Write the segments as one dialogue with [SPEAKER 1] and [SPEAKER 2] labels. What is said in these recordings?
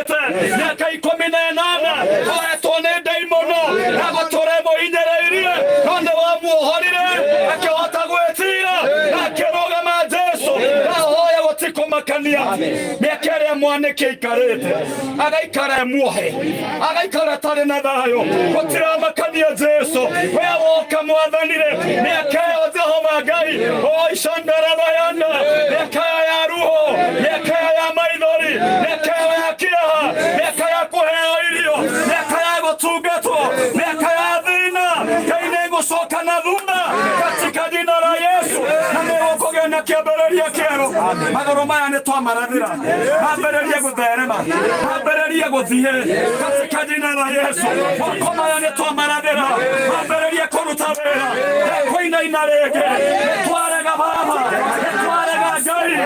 [SPEAKER 1] akomete miaka 18 aetone daimono agotoremo inyereirie none wamuohorire akihota gwetira akiroga majeso ahoya gotiko makania miaka Mwaniki ikarete agaikara muohe agaikara tare na thayo gotira makania jeso we woka mwathanire miaka Jehova Ngai o ishangara bayana miaka ya ruho miaka ya maithori miaka ya kiaha miaka ya kuheo irio miaka ya gutungatwo miaka ya thina Ngai gucoka na thuna katika jina la Yesu na nĩgũkũgĩa na kĩambĩrĩria kĩerũ magũrũ maya nĩtwamarathĩra mambĩrĩrie gũtherema mambĩrĩrie gũthiĩ katika jina la Yesu moko maya nĩtwamarathĩra mambĩrĩrie kũruta wĩra kũinaina rĩngĩ nĩtwarega Baba nĩtwarega Ngai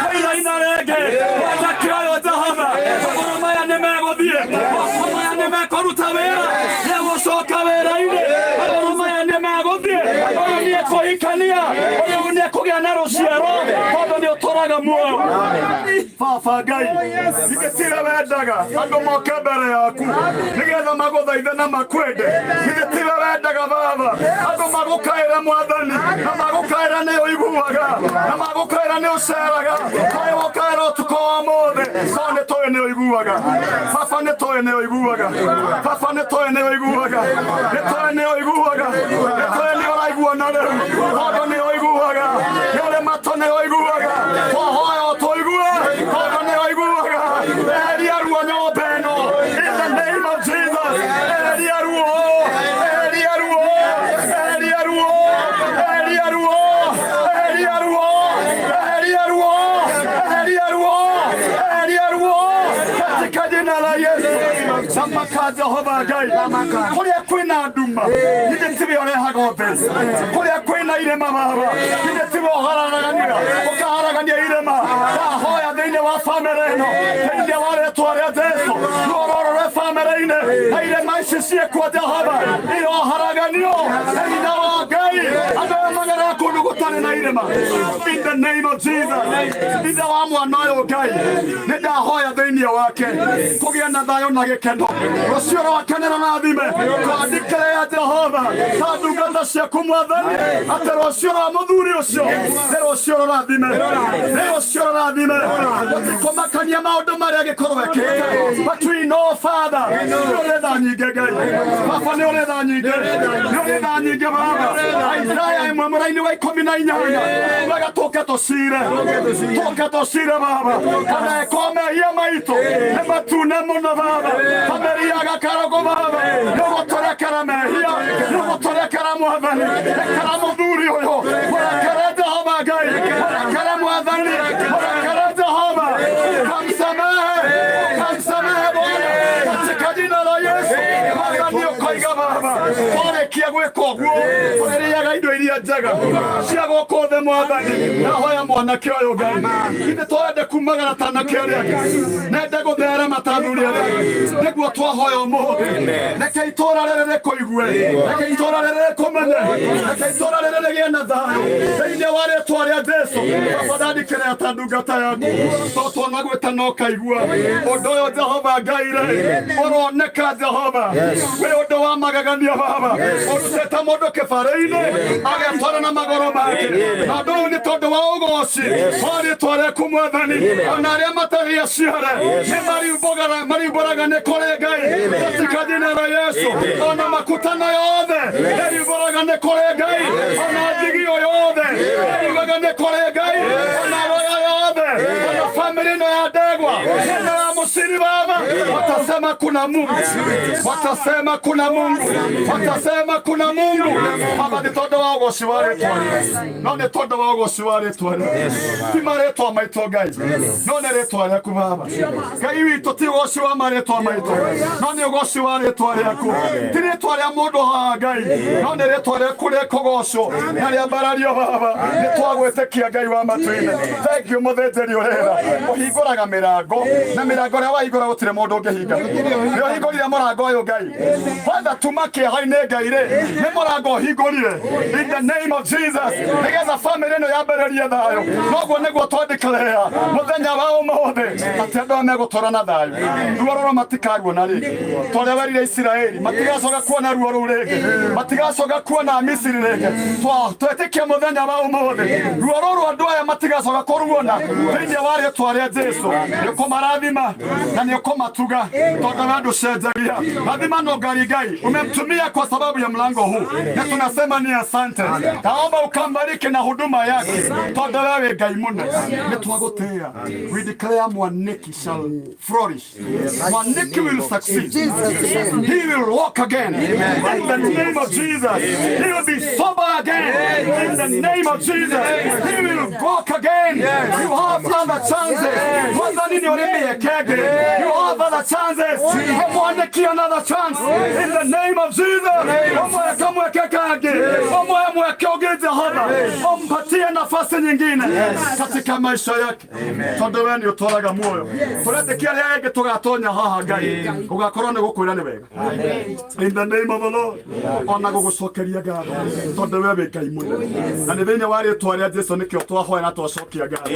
[SPEAKER 1] kũinaina rĩngĩ wathakĩoyo Jehova magũrũ maya nĩmegũthiĩ moko maya nĩmekũruta wĩra nĩgũcoka wĩra-inĩ magũrũ maya nĩmegũthiĩ ũyũ nĩekũhikania ũyũ nĩekũgĩa na rũciaro tondũ nĩũtũraga muoyo Baba Ngai githĩtira wendaga andũ moke mbere yaku nĩgetha magũthaithe na makwende githĩtira wendaga Baba andũ magũkaĩra Mwathani na magũkaĩra nĩũiguaga na magũkaĩra nĩũceraga kaĩ wokaĩra ũtukũ wa ũmũthĩ no nĩtũĩ nĩũiguaga Baba nĩtũĩ nĩũiguaga Baba nĩtũĩ nĩũiguaga nĩtũĩ nĩũiguaga nĩtũĩ nĩũraigua na rĩu tondũ nĩũiguaga nĩũrĩ matũ nĩũiguaga twahoya ũtũigue tondũ nĩũiguaga eheria ruo nyũmba ĩno in the name of Jesus eheria ruo eheria ruo eheria ruo eheria ruo eheria ruo eheria ruo eheria ruo eheria ruo katika jina la Yesu samaka Jehova Ngai kũrĩa kwĩna nduma githĩ tiwe ũrehaga ũtheri kũrĩa kwĩna irĩma Baba githĩ tiwe ũharagania ũkaharagania irĩma ndahoya thĩinĩ wa bamĩrĩ ĩno thĩinĩ wa rĩĩtwa rĩa Jesũ ruororore bamĩrĩ-inĩ na irĩma ici ciĩkuo Jehova iroharaganio thĩinĩ wa Ngai andũ arĩa mageraga kũndũ gũtarĩ na irĩma in the name of Jesus thĩinĩ wa mwana ũyũ Ngai nĩndahoya thĩinĩ wake kũgĩa na thayũ na gĩkeno rũciũ rwake nĩrũrathime twandĩkĩre ya Jehova ta ndungata ciaku Mwathani atĩ rũciũ rwa mũthuri ũcio nĩ rũciũ rũrathime nĩ rũciũ rũrathime gũtikũmakania maũndũ marĩa gĩkorwo ekĩte but we know Father nĩũrĩ tha nyingĩ Ngai Baba nĩũrĩ tha nyingĩ nĩũrĩ tha nyingĩ Baba Isaya ĩmwe mũraini wa 18 magatũke tũcire Baba kana ĩkorwo mehia maitũ nĩ matune mũno Baba famĩlia gakarago Baba nĩgũtũrekera mehia nĩgũtũrekera Mwathani rekera mũthuri ũyũ mũrekere Jehova Ngai mũrekere Mwathani mũrekere Jehova kamsamehe Bwana katika jina la Yesu Mwathani ũkoiga Baba twarĩkia gwĩka ũguo tũrĩrĩaga indo iria njega cia gũkũ thĩ Mwathani ndahoya mwanake ũyũ Ngai githĩ twende kumagara ta anake arĩa angĩ nende gũtherema ta athuri arĩa angĩ nĩguo twahoya ũmũthĩ reke itũũra rĩrĩ rĩkũigue reke itũũra rĩrĩ rĩkũmenye reke itũũra rĩrĩ rĩgĩe na thayũ thĩinĩ wa rĩĩtwa rĩa Jesũ Baba thandĩkĩra ta ndungata yaku tondũ twonagwĩta no kaigua ũndũ ũyũ Jehova Ngai ũroneka Jehova wĩ ũndũ wa magegania Baba ũrutĩte mũndũ kĩbarĩ-inĩ agetwara na magũrũ make na ũndũ ũyũ nĩ tondũ wa ũgooci wa rĩĩtwa rĩaku Mwathani ona arĩa matarĩ aciare nĩ mariumbũraga nĩ kũrĩ Ngai katika jina la Yesu ona makutano yothe mariumbũraga nĩ kũrĩ Ngai ona ndigio yothe mariumbũraga nĩ kũrĩ Ngai ona roya yothe ona famĩlĩ ĩno ya ndegwa na mũciri Baba watasema kuna Mungu watasema kuna Mungu watasema kuna Mungu Baba nĩ tondũ wa ũgooci wa rĩĩtwa no nĩ tondũ wa ũgooci wa rĩĩtwa ti marĩĩtwa maitũ Ngai no nĩ rĩĩtwa rĩaku Baba Ngai witũ ti ũgooci wa marĩĩtwa maitũ no nĩ ũgooci wa rĩĩtwa rĩaku ti rĩĩtwa rĩa mũndũ haha Ngai no nĩ rĩĩtwa rĩaku rĩkũgoocwo na rĩambarario Baba nĩ twagwĩtĩkia Ngai wa matu-inĩ thank you mũthĩnjĩri ũrera ũhingũraga mĩrango na mĩrango ĩrĩa wahingũra gũtirĩ gutire mundu ungihinga nio hingurire murango uyu ngai wenda tumake haine ngai ri ni murango hingurire in the name of Jesus nigetha family ino yambererie thayo noguo niguo twandikarea muthenya wa umuthi ati andu megutũra thayo ruo rũrũ matikaruona rĩngĩ tũrĩa werire Isiraeli matigacoka kuona ruo rũu rĩngĩ matigacoka kuona Misiri rĩngĩ twetĩkia muthenya wa umuthi ruo rũrũ andũ aya matigacoka kũruona thĩinĩ wa rĩĩtwa rĩa Jesũ nĩũkũmarathima na nĩũkũmatuga tondũ we ndũcenjagia rathima Nungari Ngai umemtumia kwa sababu ya mlango huu na tunasema ni asante naomba ukambariki na huduma yake tondũ wewe Ngai mũnene nĩtwagũtĩĩa we declare Mwanikis shall flourish Mwanikis will succeed he will walk again in the name of Jesus he will be sober again in the name of Jesus he will walk again you have other chances you have other chances Mwanikis another chance in the name of Jesus mpatie nafasi nyingine katika maisha yake tondũ we nĩ ũtũraga muoyo tũretĩkia rĩrĩa rĩngĩ tũgatonya haha Ngai ũgakorwo nĩ gũkwĩra nĩ wega in the name of the Lord ona gũgũcokeria ngatho tondũ we wĩ Ngai mũnene na nĩ thĩinĩ wa rĩĩtwa rĩa Jesũ nĩkĩo twahoya na twacokia ngatho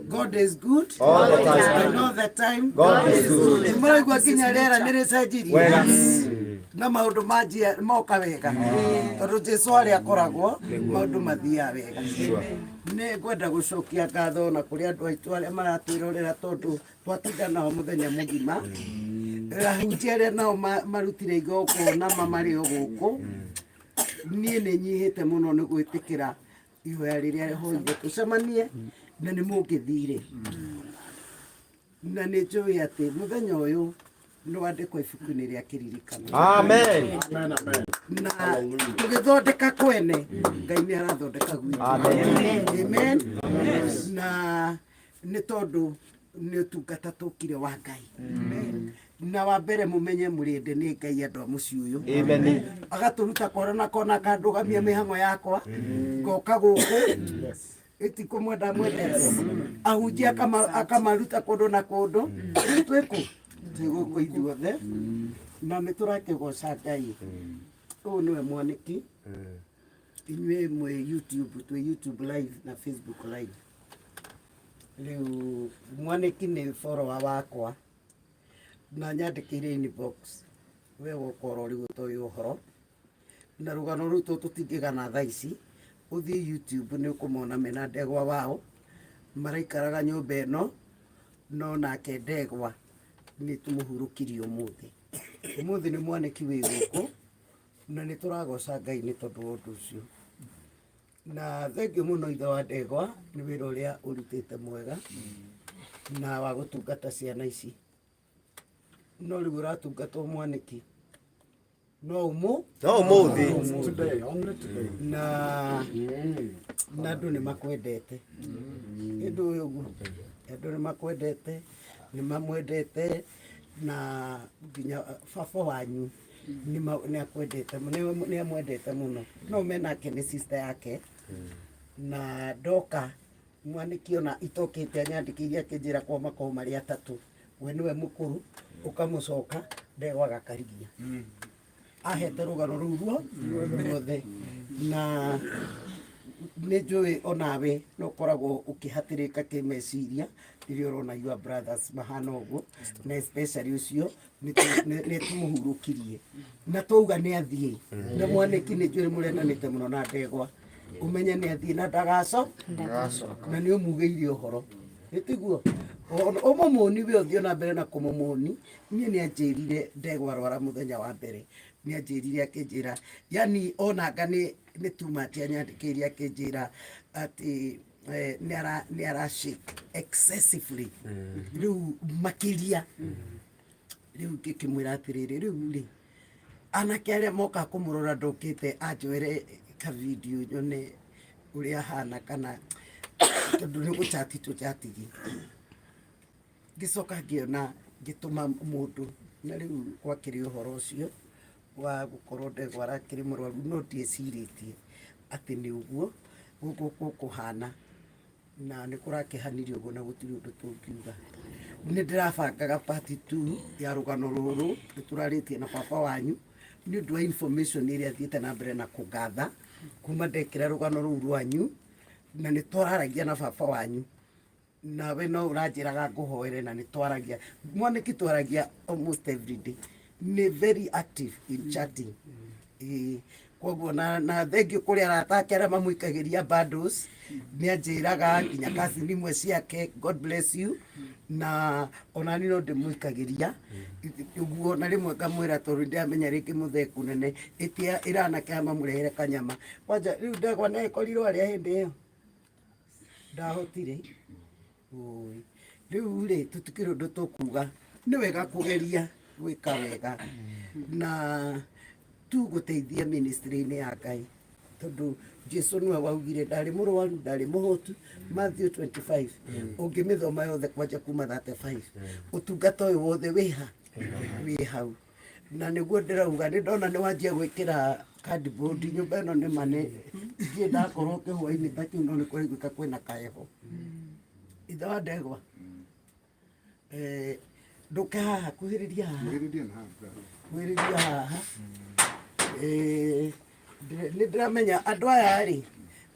[SPEAKER 2] God is good all the time. All the time. God is good. Mwaigua kinya rera niricenjirie na maundu manjia moka wega tondu Jesu ari akoragwo maundu mathia wega ne ngwenda gucokia ngatho na kuri andu aitu aria maratwirorera tondu twatinda nao muthenya mugima ahunjia aria nao marutire igongona mamari guku nie ni nyihite muno ni gwitikira ihoya riria rihoire tucemanie na nĩ mũngĩthire na nĩ njũĩ atĩ mũthenya ũyũ nĩ wandĩkwo ibuku-inĩ rĩa kĩririkano.
[SPEAKER 3] Amen.
[SPEAKER 2] Na tũgĩthondeka kwene Ngai nĩ arathondeka gwitũ. Amen. Na nĩ tondũ nĩ ũtungata tũkire wa Ngai. Na wa mbere mũmenye mũrĩndĩ nĩ Ngai andũ a mũciĩ ũyũ.
[SPEAKER 3] Amen.
[SPEAKER 2] Agatũruta kona kona kandũgamia mĩhang'o yakwa ngoka gũkũ etiko mwenda mwendete ahunjia akamaruta kondo na kondo tweko twiko ithuothe na nĩtũrakĩgoca Ngai ũũ nĩwe Mwanikis inyuĩ mwe YouTube live na Facebook live Riu Mwaniki ni follower wakwa na nyandikire inbox we gukoro riu toyo uhoro na rugano ru tutingigana thaa ici uthie YouTube ni ukumona mena ndegwa wao maraikaraga nyumba ino no nake ndegwa ni tumuhurukirie umuthi ni Mwaniki wi guku na ni turagoca Ngai ni tondu undu ucio na thengio muno ithe wa ndegwa ni wira uria urutite mwega na wa gutungata ciana ici no riu uratungatwo Mwaniki no umuthi na andu ni makwendete indu uyu guo andu ni makwendete ni mamwendete na nginya baba wanyu ni akwendete ni amwendete muno no menake ni sister yake na ndoka Mwaniki ona itokite nyandikiria kinjira kwa makao mari atatu we niwe mukuru ukamucoka ndegwa gakarigia ahete rugano ruo ruothe na nĩ njũĩ onawe no koragwo ũkĩhatĩrĩka kĩmeciria rĩrĩa ũrona your brothers mahana ũguo na especially ũcio nĩ tũmũhurũkirie na twauga nĩ athiĩ na Mwaniki nĩ njũĩ mũrenanĩte mũno na ndegwa ũmenye nĩ athiĩ na ndagacoka na nĩ ũmugĩire ũhoro nĩtiguo ũmũmũni we ũthiĩ na mbere na kũmũmũni niĩ nĩ anjĩrire ndegwa arwara mũthenya wa mbere ni anjirire akinjira yani onanga ni tumati anyandikiri akinjira ati ni ara shake excessively riu makiria riu kikimwira atiriri riu ri anake aria moka kumurora ndokite anjwire ka video nyone uria hana kana tondu ni guchati tuchatigi gicoka ngiona gituma mundu na riu gwakiri uhoro ucio wa gukorwo ndegwa arakiri murwaru no ndieciritie ati ni uguo gukuhana na ni kurakihanirio uguo na gutiri undu tungiuga ni ndirabangaga part 2 ya rugano ruru turaritie na baba wanyu ni undu wa information iria thiete na mbere na kugatha kuma ndekira rugano ruru rwanyu na ni twararagia na baba wanyu na we no uranjiraga nguhoere na ni twaragia Mwaniki twaragia almost every day ni very active in chatting koguo na thengio kuri aratake aria mamuikagiria bundles ni anjiraga nginya cousin imwe ciake God bless you na onani no ndimuikagiria uguo na rimwe ngamwira tondu ndiamenya ringi mutheku nene itia iranake amamurehere kanyama kwanja riu ndegwa na ikorirwo aria hindi iyo ndahotire riu ri tutikiri undu tukuga ni wega kugeria gwika wega na tuguteithia ministry-ini ya Ngai tondu Jesu niwe waugire ndari murwaru ndari muhotu Matthew 25 ungimithoma yothe kwanja kuma 35 utungata uyu wothe wi hau na niguo ndirauga ni ndona ni wanjia gwikira cardboard nyumba ino ni mane ngie ndakorwo kihwa-ini ta kiu no ni kuriguika kwina kaeho ithe wa ndegwa nduke haha kuhiriria haha ni ndiramenya andu aya ri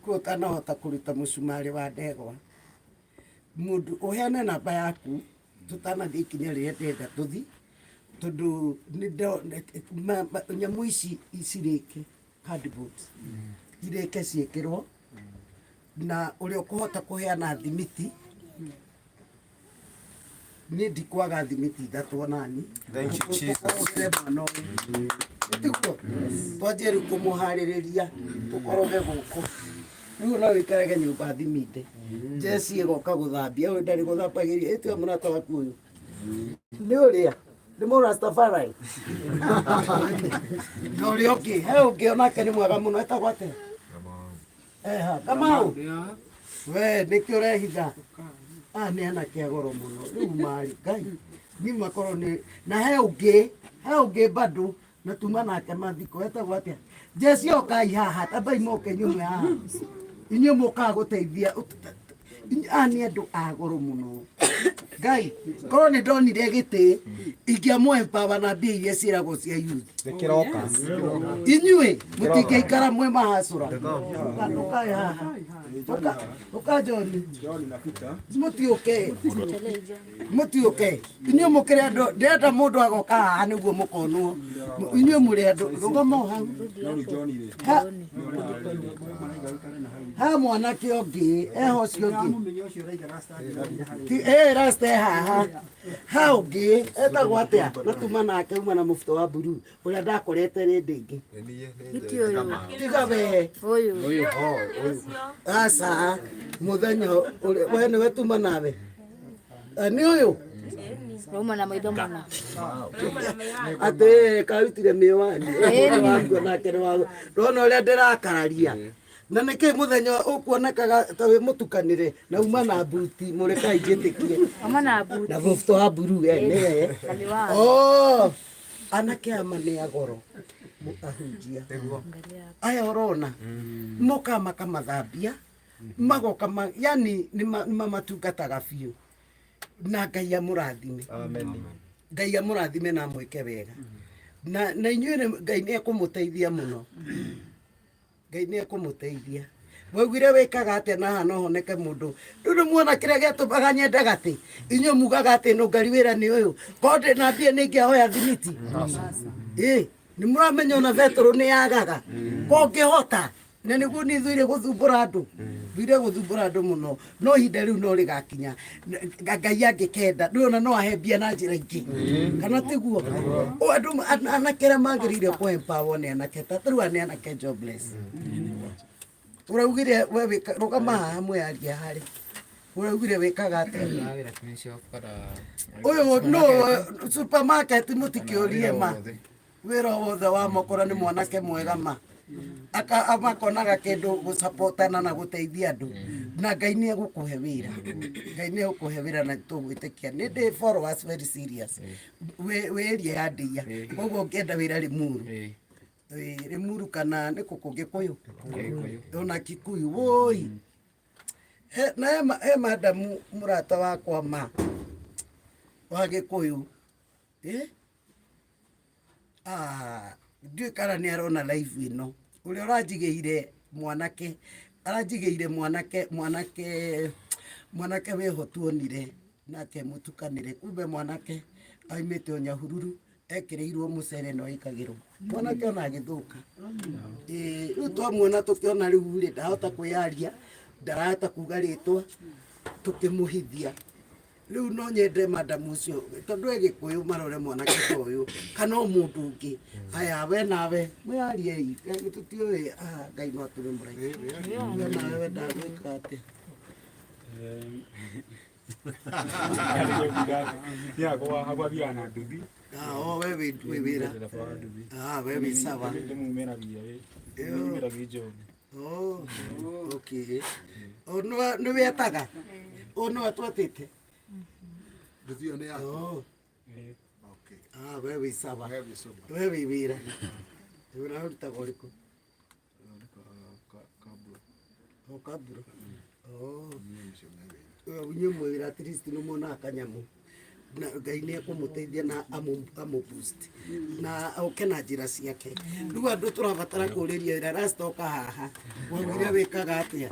[SPEAKER 2] kutanahota kuruta mucumari wa ndegwa mundu uheane namba yaku tutanathii ikinya riria ndenda tuthi tondu nyamu ici irike cardboard irike ciikirwo na uria ukuhota kuheana thimiti ni ndikwaga thimiti ithatu nani twanjie riu kumuhaririria tukoroge guku riu no wikarage nyumba thiminde jesi igoka guthambia we ndari guthambagiria itio murata waku uyu ni uria ni Rastafari no ri okay he ungiona ni mwega muno etagwo atia Kamau we nikio urehitha ni anake agoro muno riu mari Ngai ni makorwo ni na he ungi bado na tuma nake mathiko etagwo atia jesi okai haha tabai moke nyume haha inyo moka guteithia ni andu agoro muno Ngai korwo nĩ ndonire gĩtĩ ingĩamũ empower na mbia iria ciĩragwo cia youth inyuĩ mũtingĩikara mwe mahacũra ndũkae haha ũka John mũtiũke inyuĩ mũkĩrĩ andũ ndĩrenda mũndũ agoka haha nĩguo mũkonwo inyuĩ mũrĩ andũ rũgama hau ha mwanake ũngĩ eho ũcio ũngĩ rasta haha ha ũngĩ etagwo atĩa natuma nake uma na mũbuto wa buruu ũrĩa ndakorete rĩndĩ ĩngĩ tiga we ũyũ asa mũthenya we nĩwe tuma nawe nĩ ũyũ
[SPEAKER 3] Roma na maitho mana.
[SPEAKER 2] Ate karutire miwani. Nake ndona ũrĩa ndĩrakararia. Na nĩkĩ mũthenya ũkuonekaga ta wĩ mũtukanĩre na uma na buti mũreka ijĩtĩkire.
[SPEAKER 3] Ama na buti.
[SPEAKER 2] Na buti wa buruu nĩwe. Oh. Anake ama nĩ agoro. Ahunjia. Aya ũrona. Moka makamathambia. Magoka yani nĩ mamatungataga biũ. Na Ngai amũrathime. Amen. Ngai amũrathime na mwĩke wega. Na inyuĩ Ngai nĩ ekũmũteithia mũno. Ngai nĩ ekũmũteithia. Waugire wĩkaga atĩa na haha no honeke mũndũ. Ndũrĩ muona kĩrĩa gĩatũmaga nyende gatĩ. Inyuĩ mugaga atĩ Nungari wĩra nĩ ũyũ. Korwo ndĩ na mbia nĩ ingĩahoya thimiti. Nĩ mũramenya ona betũrũ nĩ yagaga. Ko ngĩhota. Na nĩguo nĩ thuire gũthumbũra andũ. Thuire gũthumbũra andũ mũno. No ihinda rĩu no rĩgakinya. Ngai angĩkenda. Ndũrona no ahe mbia na njĩra ingĩ. Kana tiguo. Andũ anake arĩa magĩrĩire kũ empower nĩ anake. Ta rĩu nĩ anake jobless. Ũraugire we rũgama haha mwĩaria harĩ. Ũraugire wĩkaga atĩa? Ũyũ no supermarket mũtikĩũrie ma. Wĩra wothe wa mokora nĩ mwanake mwega ma. Amakonaga kĩndũ gũsupportana na gũteithia andũ. Na Ngai nĩ egũkũhe wĩra. Ngai nĩ egũkũhe wĩra na tũgwĩtĩkia. Nĩ ndĩ followers very serious. Wĩria ya ndĩia. Koguo ngĩenda wĩra Limuru. Limuru kana nĩ kũkũ Gĩkũyũ. Ona Kikuyu woi. Na he madamu mũrata wakwa ma wa Gĩkũyũ. Ndiũĩ kana nĩ arona live ĩno. Ũrĩa ũranjigĩire mwanake wĩho tuonire nake mũtukanĩre. Kumbe mwanake aimĩte o Nyahururu ekĩrĩirwo mũcere no ĩkagĩrwo. Mwanake ona agĩthũka. Rĩu twamuona tũkĩona rĩu rĩ ndahota kwĩyaria, ndarahota kuga rĩtwa, tũkĩmũhithia. Rĩu no nyende madamu ũcio tondũ Gĩkũyũ marore mwanake ta ũyũ kana mũndũ ũngĩ. Aya we nawe mwĩyariei tũtiũĩ Ngai no atũre mũraika. Nawe ndagwĩka atĩa? We wĩ wĩra. We wĩ sawa. Okay. Nĩ wetaga? No atwatĩte? We wĩ sawa. We wĩ wĩra. Ũrarutaga ũrĩkũ? Kaburo. Inyuĩ mwĩra at least nĩ muonaga kanyamũ. Na Ngai nĩ ekũmũteithia na amũ-boost. Na oke na njĩra ciake. Rĩu andũ tũrabatara kũũrĩria wĩra rastoka haha. Waugire wĩkaga atĩa?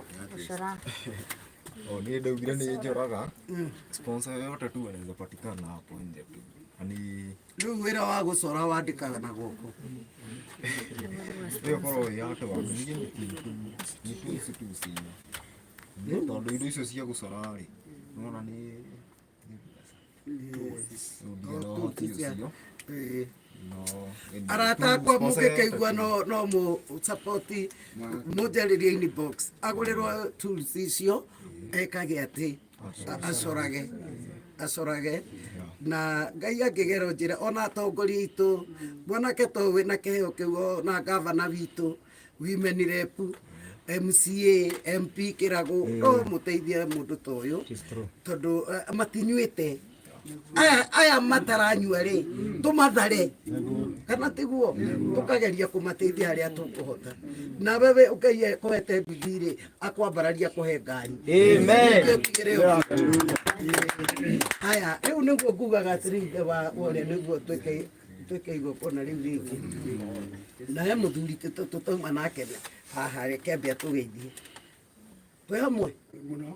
[SPEAKER 4] Ni ndaugire ni njoraga sponsor yote tu anaweza patikana hapo nje tu.
[SPEAKER 2] Rĩu wĩra wa gũcora wandĩkaga na gũkũ.
[SPEAKER 4] Ndio korwo yate wa ningĩ ni tu si. Ndio tondũ indo icio cia gũcora rĩ. Unaona ni
[SPEAKER 2] arata akwa mũngĩkĩigua no mũ support mũnjarĩrie inbox agũrĩrwo tools icio ekage atĩ acorage na Ngai angĩgerwo njĩra ona atongoria itũ mwanake to wĩna kĩheo kĩu na gavana witũ women rep MCA MP kĩrago no mũteithie mũndũ ta ũyũ tondũ matinyuĩte aya mataranyua ri tumathare kana tiguo tukageria kumateithia haria tukuhota na wewe ukaye kwete bidire akwambararia kuhe ngari amen aya riu niguo ngugaga atirinde wa ore niguo tweke igokona riu ringi na ya muthuri tutauma nake haha reke mbia tugeithie twe hamwe muno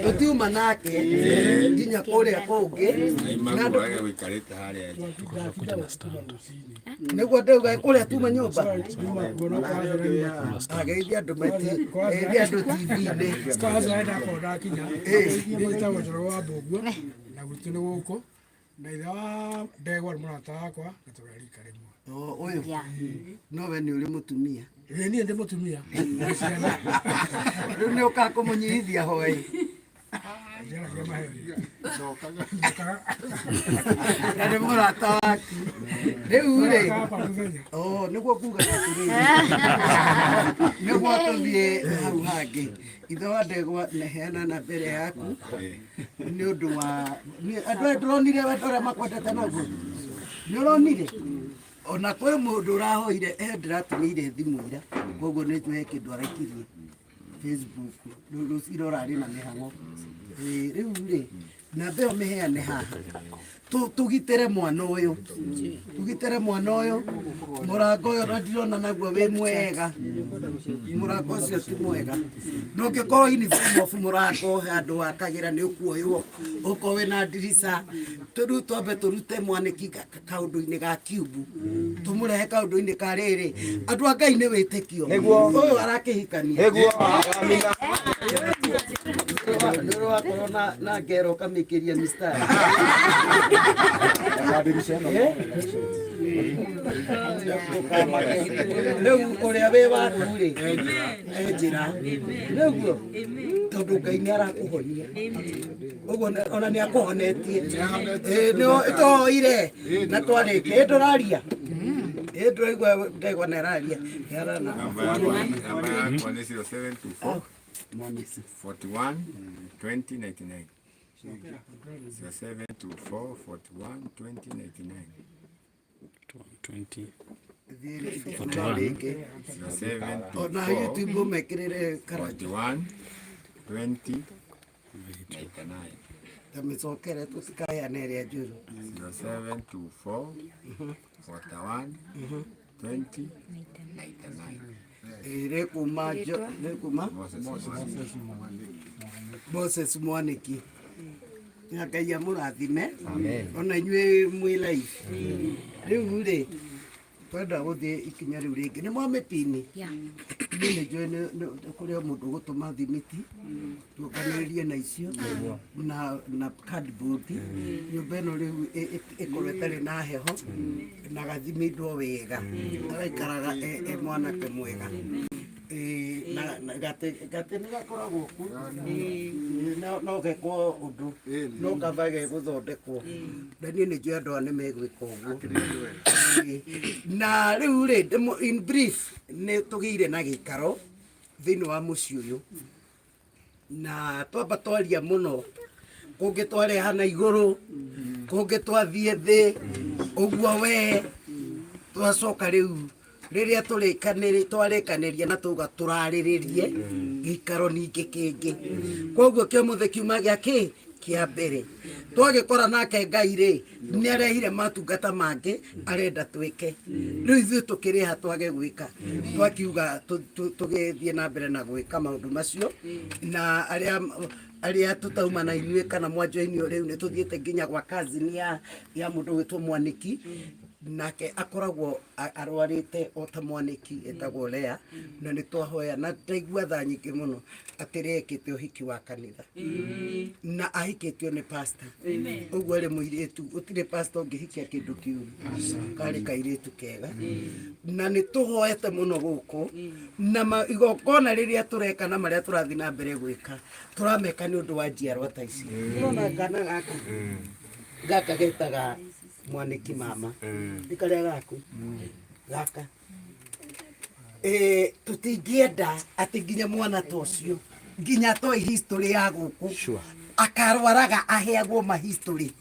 [SPEAKER 2] tutiuma nake nginya kuria kungi niguo ndauga kuria tuma nyumba ageithia andu metia andu TV-ini
[SPEAKER 5] na gutune guku na itha wa ndegwa murata wakwa na tugarika rimwe
[SPEAKER 2] uyu nowe ni uri mutumia
[SPEAKER 5] ni ndi mutumia
[SPEAKER 2] riu ni ukakumunyihithia hoi na nĩ mũrata waku rĩu rĩ nĩguo kuga atĩrĩrĩ nĩguo tũthiĩ hau hangĩ ithe wa ndegwa neheana na mbere yaku nĩ ũndũ wa andũ aya ndũronire wendo ũrĩa makwendete naguo nĩ ũronire ona kwĩ mũndũ ũrahoire ndĩratũmĩire thimũ ira koguo nĩ njũĩ kĩndũ araikirie Facebook rũciinĩ ũrarĩ na mĩhang'o rĩu rĩ na mbeo mĩheane haha tũgitĩre mwana ũyũ mũrango ũyũ na ndirona naguo wĩ mwega mũrango ũcio ti mwega no ũngĩkorwo uniform of mũrango handũ wakagĩra nĩ ũkuoywo ũkorwo wĩna ndirica rĩu twambe tũrute Mwaniki kaũndũ-inĩ ga kiubu tũmũrehe kaũndũ-inĩ ka rĩrĩ andũ a Ngai nĩ wĩtĩkio ũyũ arakĩhikania nĩũrĩ wakorwo na ngero ũkamĩkĩria mistari rĩu ũrĩa wĩ waku-rĩ enjĩra nĩguo tondũ Ngai nĩ arakũhonia ũguo ona nĩ akũhonetie twoire na twarĩkia ndũraria ndũraigua ndegwa nĩ araria
[SPEAKER 6] Namba yakwa ni 0724 41 2099 0724 41 2099
[SPEAKER 2] ona YouTube ũmekĩrĩre karanja
[SPEAKER 6] 41 2099
[SPEAKER 2] tamĩcokere tũtikaheane ĩrĩa njũru
[SPEAKER 6] 0724 41 2099
[SPEAKER 2] nĩ kuma Moses Mwaniki Ngai amũrathime ona inyuĩ mwĩ live rĩu rĩ twenda gũthiĩ ikinya rĩu rĩngĩ nĩ mwamĩpini nĩ njũĩ kũrĩa mũndũ gũtũma thimiti tuonganĩrĩrie na icio na cardboard nyũmba ĩno rĩu ĩkorwo ĩtarĩ na heho na gathimindwo wega agaikaraga mwanake mwega gatĩ nĩ gakoragwo ku no gekwo ũndũ no kamba gegũthondekwo na niĩ nĩ njũĩ andũ aya nĩ megwĩka ũguo na rĩu rĩ in brief nĩ tũgĩire na gĩikaro thĩinĩ wa mũciĩ ũyũ na twamba twaria mũno kũngĩ twareha na igũrũ kũngĩ twathiĩ thĩ ũguo we twacoka rĩu rĩrĩa twarĩkanĩria na tuga tũrarĩrĩrie gĩikaro ningĩ kĩngĩ koguo kĩomothe kiuma gĩa kĩa mbere twagĩkora nake Ngai rĩ nĩ arehire matungata mangĩ arenda twĩke rĩu ithuĩ tũkĩrĩha twage gwĩka twakiuga tũgĩthiĩ na mbere na gwĩka maũndũ macio na arĩa tũtauma na inyuĩ kana mwanjũ-inĩ rĩu nĩ tũthiĩte nginya gwa kazini ya mũndũ wĩtwo Mwaniki nake akoragwo arwarĩte o ta Mwaniki etagwo Lea na nĩ twahoya na ndaigua tha nyingĩ mũno atĩ rekĩte ũhiki wa kanitha na ahikĩtio nĩ pastor ũguo arĩ mũirĩtu gũtirĩ pastor ũngĩhikia kĩndũ kĩũru karĩ kairĩtu kega na nĩ tũhoete mũno gũkũ na igongona rĩrĩa tũreka na marĩa tũrathiĩ na mbere gwĩka tũrameka nĩ ũndũ wa njiarwa ta ici ũrona kana gaka getaga Mwaniki mama ikarĩa gaku gaka tũtingĩenda atĩ nginya mwana ta ũcio nginya toi history ya guku akarwaraga aheagwo ma history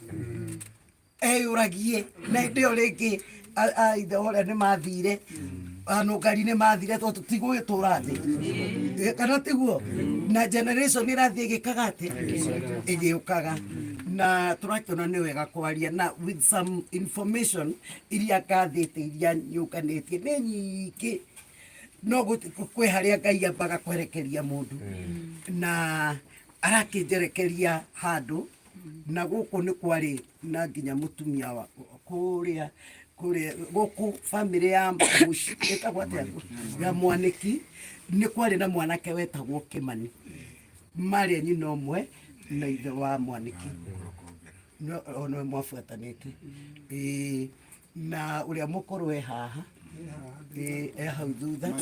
[SPEAKER 2] eyuragie na ndio ringi ithe ore ni mathire Nungari ni mathire to tutigwitura thi kana tiguo na generation irathie gikaga ati igiukaga na turakiona ni wega kwaria na with some information iria kathite iria nyukanitie ni nyingi no kwi haria Ngai ambaga kwerekeria mundu na arakinjerekeria handu na guku ni kwari na nginya mutumia wa kuria guku family ya etagwo atia ya Mwaniki ni kwari na mwanake wetagwo Kimani mari nyina omwe na ithe wa Mwaniki no mwafuatanite na uria mukuru we haha hau thutha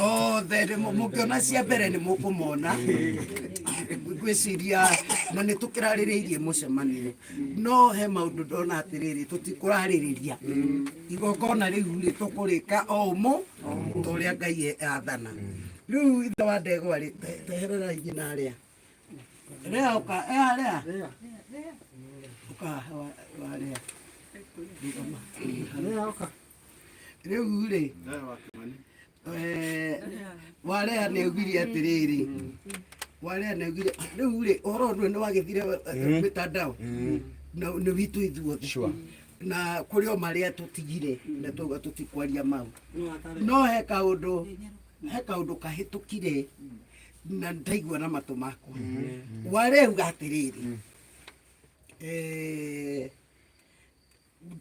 [SPEAKER 2] othe mukiona cia mbere ni mukumona gwiciria na ni tukiraririirie mucemanio no he maundu ndona atiriri tutikuraririria igongona riu ri tukurika omo turia Ngai athana riu ithe wa ndegwa ri teherera ingina aria rea uka area uka waria riu ri warea ni ugiri atiriri warea ni ugiri riu ri oro ni wagithire mitandao na ni witu ithuothe na kurio maria tutigire na tuga tutikwaria mau no he kaundu kahitukire na ndaigua na matu makwa wareuga atiriri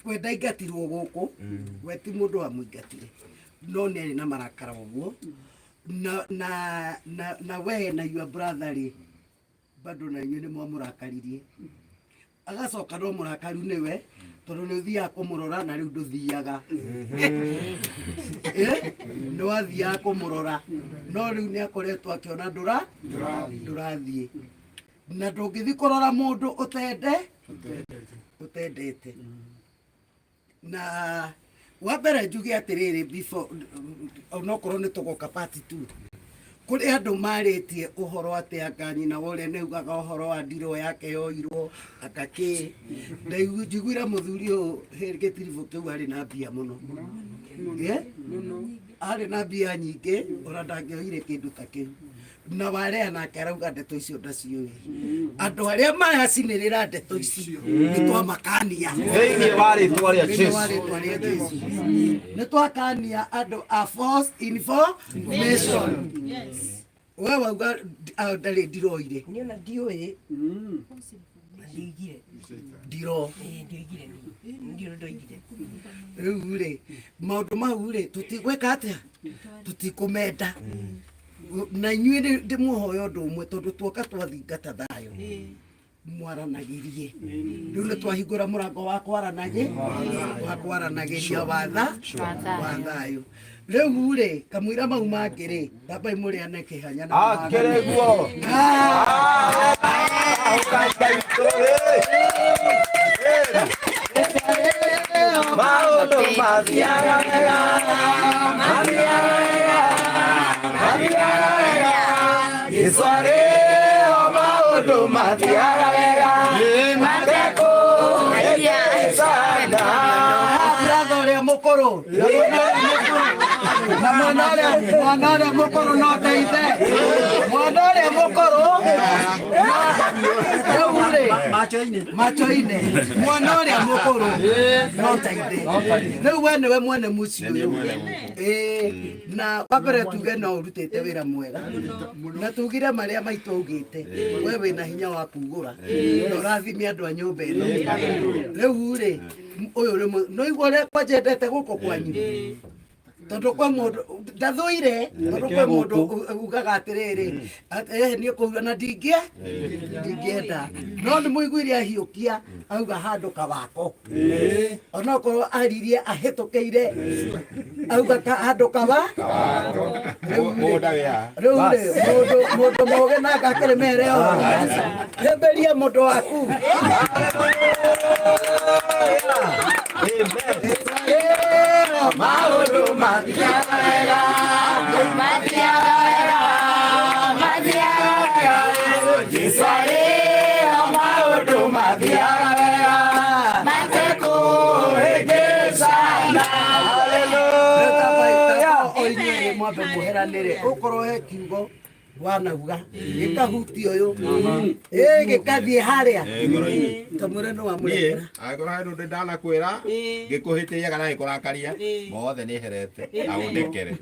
[SPEAKER 2] we ndaigatirwo guku we ti mundu wa muingatire no ni ari na marakara uguo na we na your brother ri bado na nyune mwa murakaririe agacoka no murakari niwe tondu ni uthia kumurora na riu nduthiaga no wathia kumurora no riu ni akoretwo akiona ndurathie na ndungithi kurora mundu utendete na wabere njuge atiriri before onokorwo ni tugoka part 2 kuri andu maritie uhoro ati akani na wore neugaga uhoro wa ndiro yake yoirwo akaki njiguira muthuri o getirivo kiu ari na mbia muno ari na mbia nyingi ora ndangioire kindu ta kiu na warea nake arauga ndeto icio ndaciui andu aria maracinirira ndeto ici nitwamakania
[SPEAKER 7] thĩinĩ wa rĩtwa rĩa Jesũ
[SPEAKER 2] nitwakania andu a false information we wauga ndari ndiroire
[SPEAKER 8] niona ndiũĩ ndigire
[SPEAKER 2] ndiro
[SPEAKER 8] ndio ndoigire
[SPEAKER 2] riu ri maundu mau ri tutigweka atia tutikumenda na inyuĩ ndimuhoya ũndũ ũmwe tondũ tuoka twathingata thayũ mwaranagirie riu nĩ twahingũra mũrango wa kwaranagĩria watha wa thayũ riu ri kamũira mau mangĩ ri tambai mũrĩane kĩhanya na
[SPEAKER 7] akĩrĩ guo maũndũ mathiaga wega Iswari maũndũ mathiaga wega matekũgeria sana
[SPEAKER 2] brother ũrĩa mũkũrũ na mwana ũrĩa mũkũrũ no ndeithe mwana ũrĩa mũkũrũ macho-inĩ mwana ũrĩa mũkũrũ no ndeithe rĩu we nĩwe mwene mũciĩ ũyũ na wambere tuge no ũrutĩte wĩra mwega na tugire marĩa maitũ ugĩte we wĩna hinya wa kugũra na ũrathimia andũ a nyũmba ĩno rĩu rĩ ũyũ no igua ũrĩa kwanjendete gũkũ kwanyu tondu kwa mundu ndathuire tondu kwa mundu ugaga atiriri ni kuuga na ndingienda no ni muiguire ahiukia auga handu kawako onokorwo aririe ahitukiire auga handu kawako mundu moge na gakiremere remberia mundu waku
[SPEAKER 7] maũndũ mathiaga wega
[SPEAKER 2] nire ukorwo he kiugo wanauga gikahuti uyu gikathie haria tamure no amurekera
[SPEAKER 6] agora handu ndana kwira ngikuhitiria kana gikurakaria mothe ni herete aundekere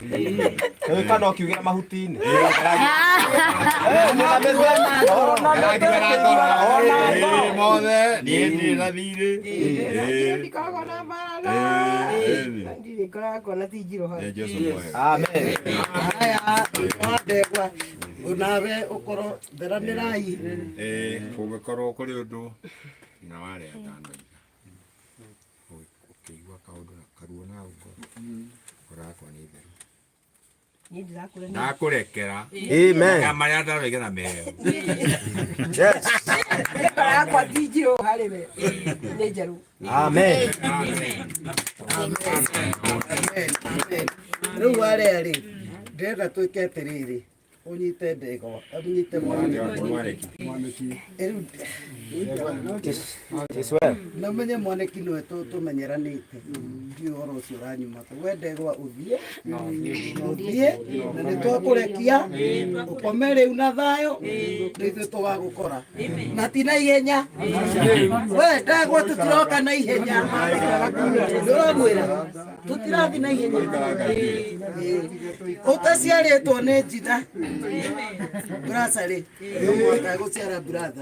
[SPEAKER 7] kana ukiugira mahutini
[SPEAKER 6] mothe ni ndira thire
[SPEAKER 7] amen
[SPEAKER 2] haya ndegwa unawe ukoro theranirai
[SPEAKER 6] kungikorwo kuri undu na wale atano ukigwa kaundu na karuo na uko urakwa ni theru ndakurekera
[SPEAKER 7] amen
[SPEAKER 6] kamaria ndaroiga na meyo
[SPEAKER 7] yes
[SPEAKER 8] yakwa tijiro hariwe nĩ njerũ
[SPEAKER 7] amen
[SPEAKER 2] riu wareri ndĩrenda twĩke atĩrĩrĩ unyite ndego unyite
[SPEAKER 6] Mwaniki
[SPEAKER 2] namenye Mwaniki niwe tumenyeranĩte ndiũ ũhoro ũcio ũranyuma we ndegwa ũthiĩ na nĩtwakũrekia ũkome rĩu na thayũ ithuĩ tũgagũkora na ti na ihenya we ndegwa tũtiroka na ihenya ndũramwĩra tũtirathiĩ na ihenya ũtaciarĩtwo nĩ njina brasarĩ gũciara bratha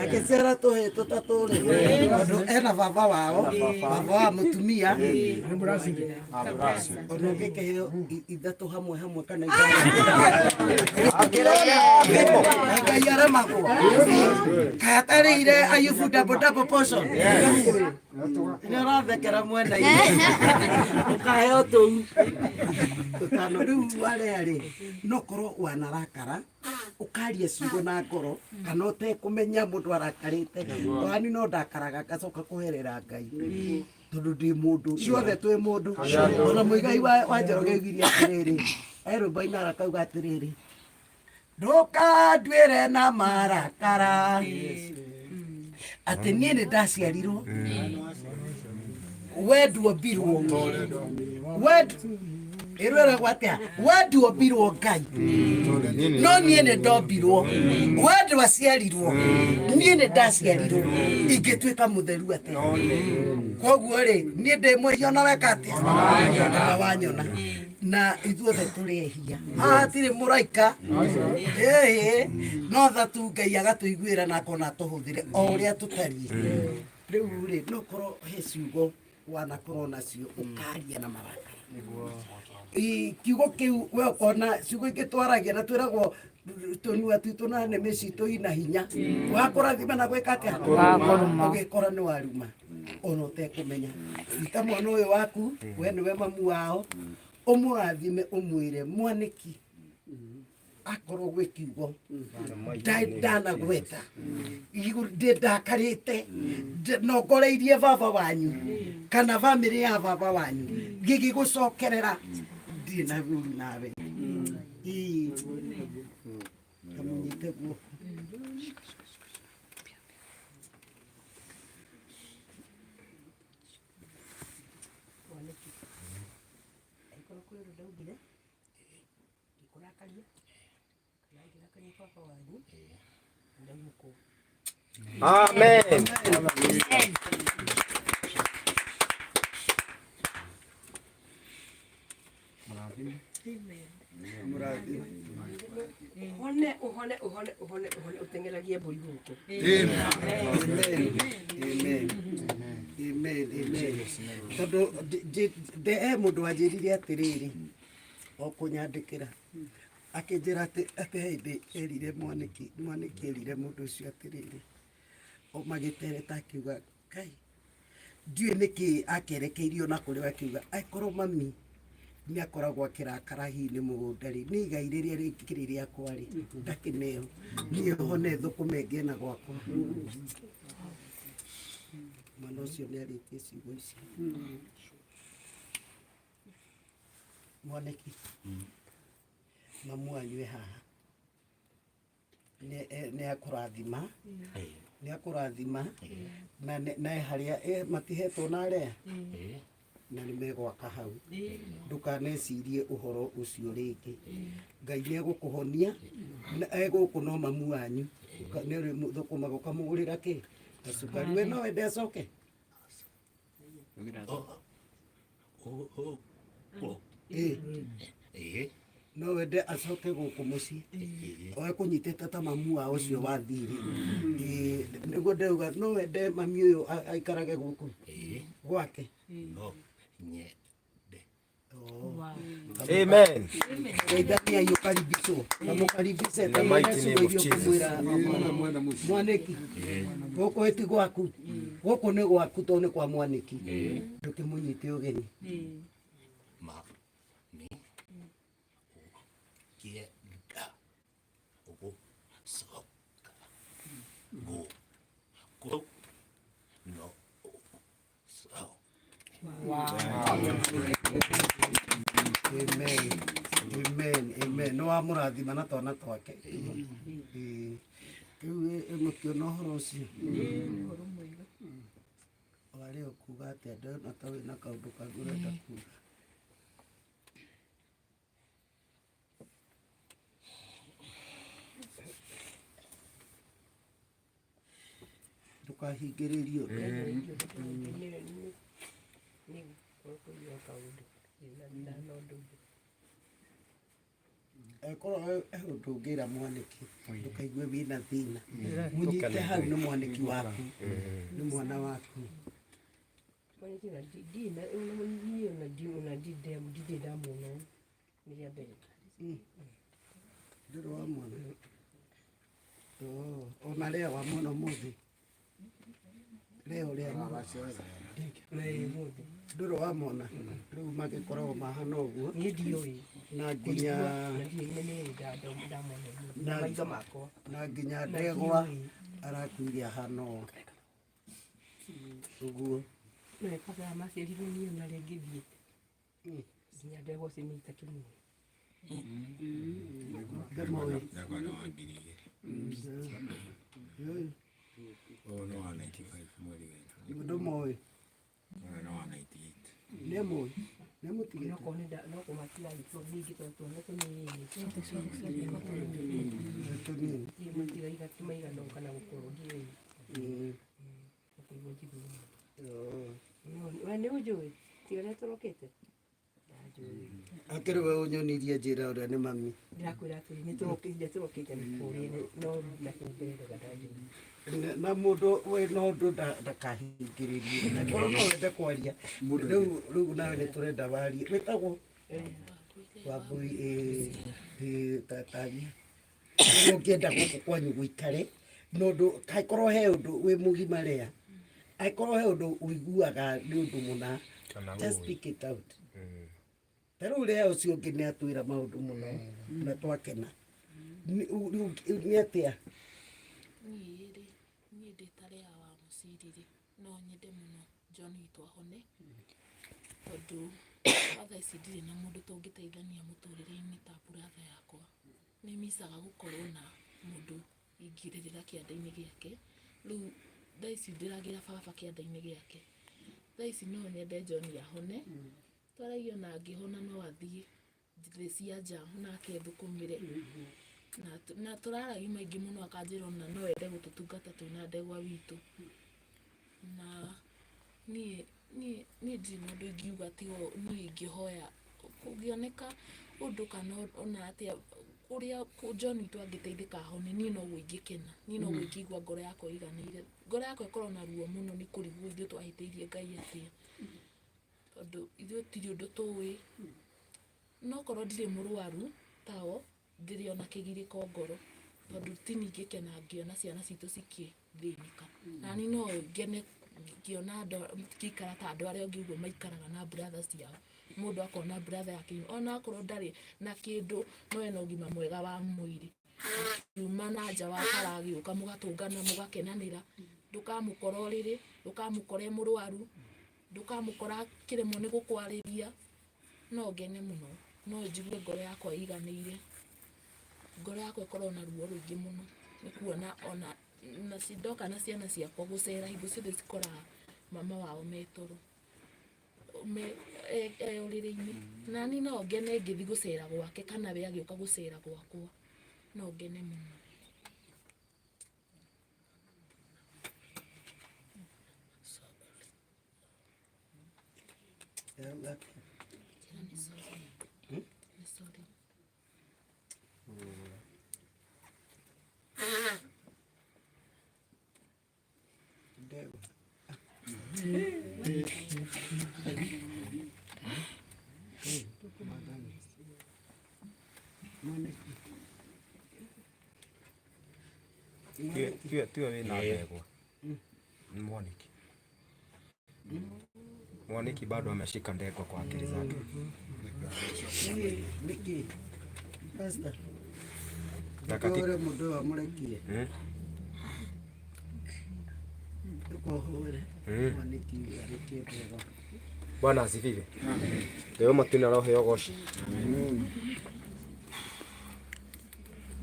[SPEAKER 2] agĩciara tũhĩ tũtatũrĩ tondũ ena baba wao baba wa mũtumia ona ũngĩkĩheo ithatũ hamwe kana Ngai aremagwo katarĩire Ayubu double portion nĩ ũrathekera mwena-inĩ ũkaheo tũu tũtano rĩu warĩa-rĩ nokorwo wanarakara ukaria ciugo na ngoro kana ũtekũmenya mũndũ arakarĩte wani no ndakaraga ngacoka kũherera Ngai tondũ ndĩ mũndũ ciothe twĩ mũndũ ona mũigai wa Njoroge oigire atĩrĩrĩ rwĩmbo-inĩ arakauga atĩrĩrĩ ndũkanduĩre na marakara atĩ niĩ nĩ ndaciarirwo wenduombirwo ĩrwĩragwo atĩa wenduombirwo Ngai no niĩ nĩ ndombirwo wendu aciarirwo niĩ nĩ ndaciarirwo ingĩtuĩka mũtheru atĩa koguo-rĩ niĩ ndĩ mwĩhia ona weka atĩa na wanyona na ithuothe tũrĩ ehia haha hatirĩ mũraika no tha tu Ngai agatũiguĩra na akona tũhũthĩre o ũrĩa tũtariĩ rĩu-rĩ nokorwo he ciugo wanakorwo nacio ũkaria na marakara kiugo kiu we ukona ciugo ingĩ twaragia na twĩragwo tũnua twitũ na nĩmĩ citũ ina hinya wakũrathima na gwĩka atĩa ũgĩkora nĩ waruma ona ũtekũmenya ita mwana ũyũ waku we nĩwe mamu wao ũmũrathime ũmwĩre Mwaniki akorwo gwĩ kiugo ndanagweta ndakarĩte nongoreirie baba wanyu kana bamĩrĩ ya baba wanyu ngĩgĩgũcokerera ndirĩ na ruru nawe kamunyite guoko
[SPEAKER 7] amen
[SPEAKER 8] uhone utengeragie mburi guku
[SPEAKER 2] tondũ mũndũ wanjĩrire atĩrĩrĩ o kũnyandĩkĩra akĩnjĩra atĩ hĩndĩ erire Mwaniki erire mũndũ ũcio atĩrĩrĩ magĩtereta akiuga Ngai ndiũĩ nĩkĩ akerekeirio na kũrĩa akiuga akorwo mami nĩ akoragwo akĩrakara hihi nĩ mũgũnda-rĩ nĩ igai rĩrĩa rĩkĩrĩ rĩakwa-rĩ ndakĩneo niĩ hone thũkũme ngĩena gwakwa mwana ũcio nĩ arĩtie ciugo icio Mwaniki mamu wanyu e haha nĩ akũrathima na harĩa matihetwo na arĩa na nĩ megwaka hau ndukanecirie ũhoro ũcio rĩngĩ Ngai nĩ egũkũhonia na egũkũ no mamu wanyu nĩ ũrĩ thũkũma ũkamũgũrĩra kĩ na cukari we no wende acoke no wende acoke gũkũ mũciĩ oe kũnyitĩte ta mamu wao ũcio wathire nĩguo ndauga no wende mami ũyũ aikarage gũkũ gwake
[SPEAKER 7] Amen.
[SPEAKER 2] Ngeithania hiyo karibisho na mukaribishe na maitini kumwira Mwaniki gũkũ eti gwaku gũkũ nĩ gwaku to nĩ kwa Mwaniki ndũkĩmũnyite ũgeni Amen. Amen. Amen. No amurathima na twana twake. Rĩu mũkĩona ũhoro ũcio. Warĩ ũkuga atĩa ndona ta wĩna kaũndũ kangĩ ũrenda kuga. Ndũkahingĩrĩrio. Korwo ndũngĩra Mwaniki ndũkaigue wĩna thĩna mũnyite hau nĩ Mwaniki waku nĩ mwana waku ndũrĩ wamwona ona rĩa wamwona mũthĩ leo ndũrĩ wamona rĩu magĩkoragwo mahana ũguo na nginya na nginya ndegwa arakuire ahana ũũ ũguo ndũmoĩ nĩmũĩ nĩmũtigĩte akĩrĩ we ũnyonirie njĩra ũrĩa nĩ mami na mũndũ wĩna ũndũ ndakahingĩrĩrie na korwo no wende kwaria rĩu nawe nĩ tũrenda warie wĩtagwo Wambui tatania rĩu ũngĩenda gũkũ kwanyu gũikare nondũ haikorwo he ũndũ wĩ mũgima rĩa haikorwo he ũndũ ũiguaga nĩ ũndũ mũna just speak it out tarĩu rĩa ũcio ũngĩ nĩ atwĩra maũndũ mũno na twakena nĩ atĩa
[SPEAKER 9] niĩ ndĩtarĩa wa mũciriri no nyende mũno John witũ ahone tondũ tha ici ndirĩ na mũndũ tũngĩteithania mũtũrĩre-inĩ ta buratha yakwa nĩ misaga gũkorwo na mũndũ ingĩrĩrĩra kĩanda-inĩ gĩake rĩu tha ici ndĩragĩra baba kĩanda-inĩ gĩake tha ici no nyende John ahone twaragio na angĩhona no athiĩ thĩ cia nja nake thũkũmĩre na tũraragi maingĩ mũno akanjĩra ona no ende gũtũtungata twĩna ndegwa witũ na niĩ ndirĩ na ũndũ ingiuga tiga niĩ ingĩhoya kũngĩoneka ũndũ kana ona atĩa ũrĩa John witũ angĩteithĩka ahone niĩ noguo ingĩkena niĩ noguo ingĩigua ngoro yakwa ĩiganĩire ngoro yakwa ĩkorwo na ruo mũno nĩ kũrigwo ithuĩ twahĩtĩirie Ngai atĩa tondũ ithuĩ tirĩ ũndũ tũĩ nokorwo ndirĩ mũrwaru tao ndĩrĩ ona kĩgirĩko ngoro tondũ ti niĩ ingĩkena ngĩona ciana citũ cikĩthĩnĩka na niĩ no ngene ngĩona andũ ngĩikara ta andũ arĩa ũngĩ ũguo maikaraga na brother ciao mũndũ akona brother yake ona akorwo ndarĩ na kĩndũ no ena ũgima mwega wa mwĩrĩ kuma na nja wa karagĩũka mũgatũngana mũgakenanĩra ndũkamũkora ũrĩrĩ ndũkamũkora mũrwaru ndũkamũkora kĩremwo nĩ gũkwarĩria no ngene mũno no njigue ngoro yakwa ĩiganĩire ngoro yakwa ĩkorwo na ruo rũingĩ mũno nĩ kuona ona na cindoka na ciana ciakwa gũcera hingo ciothe cikoraga mama wao me toro ũrĩrĩ-inĩ nani no ngene ngĩthi gũcera gwake kana we agĩũka gũcera gwakwa no ngene mũno.
[SPEAKER 7] Tiwe wina ndegwa. Mwaniki. Mwaniki bado ameshika ndegwa kwa akili zake.
[SPEAKER 2] Niki. Pastor. Nakore mudo amurekie. Mwaniki arekie ndegwa.
[SPEAKER 7] Bwana asifiwe. Leo matuna roho yogoshi.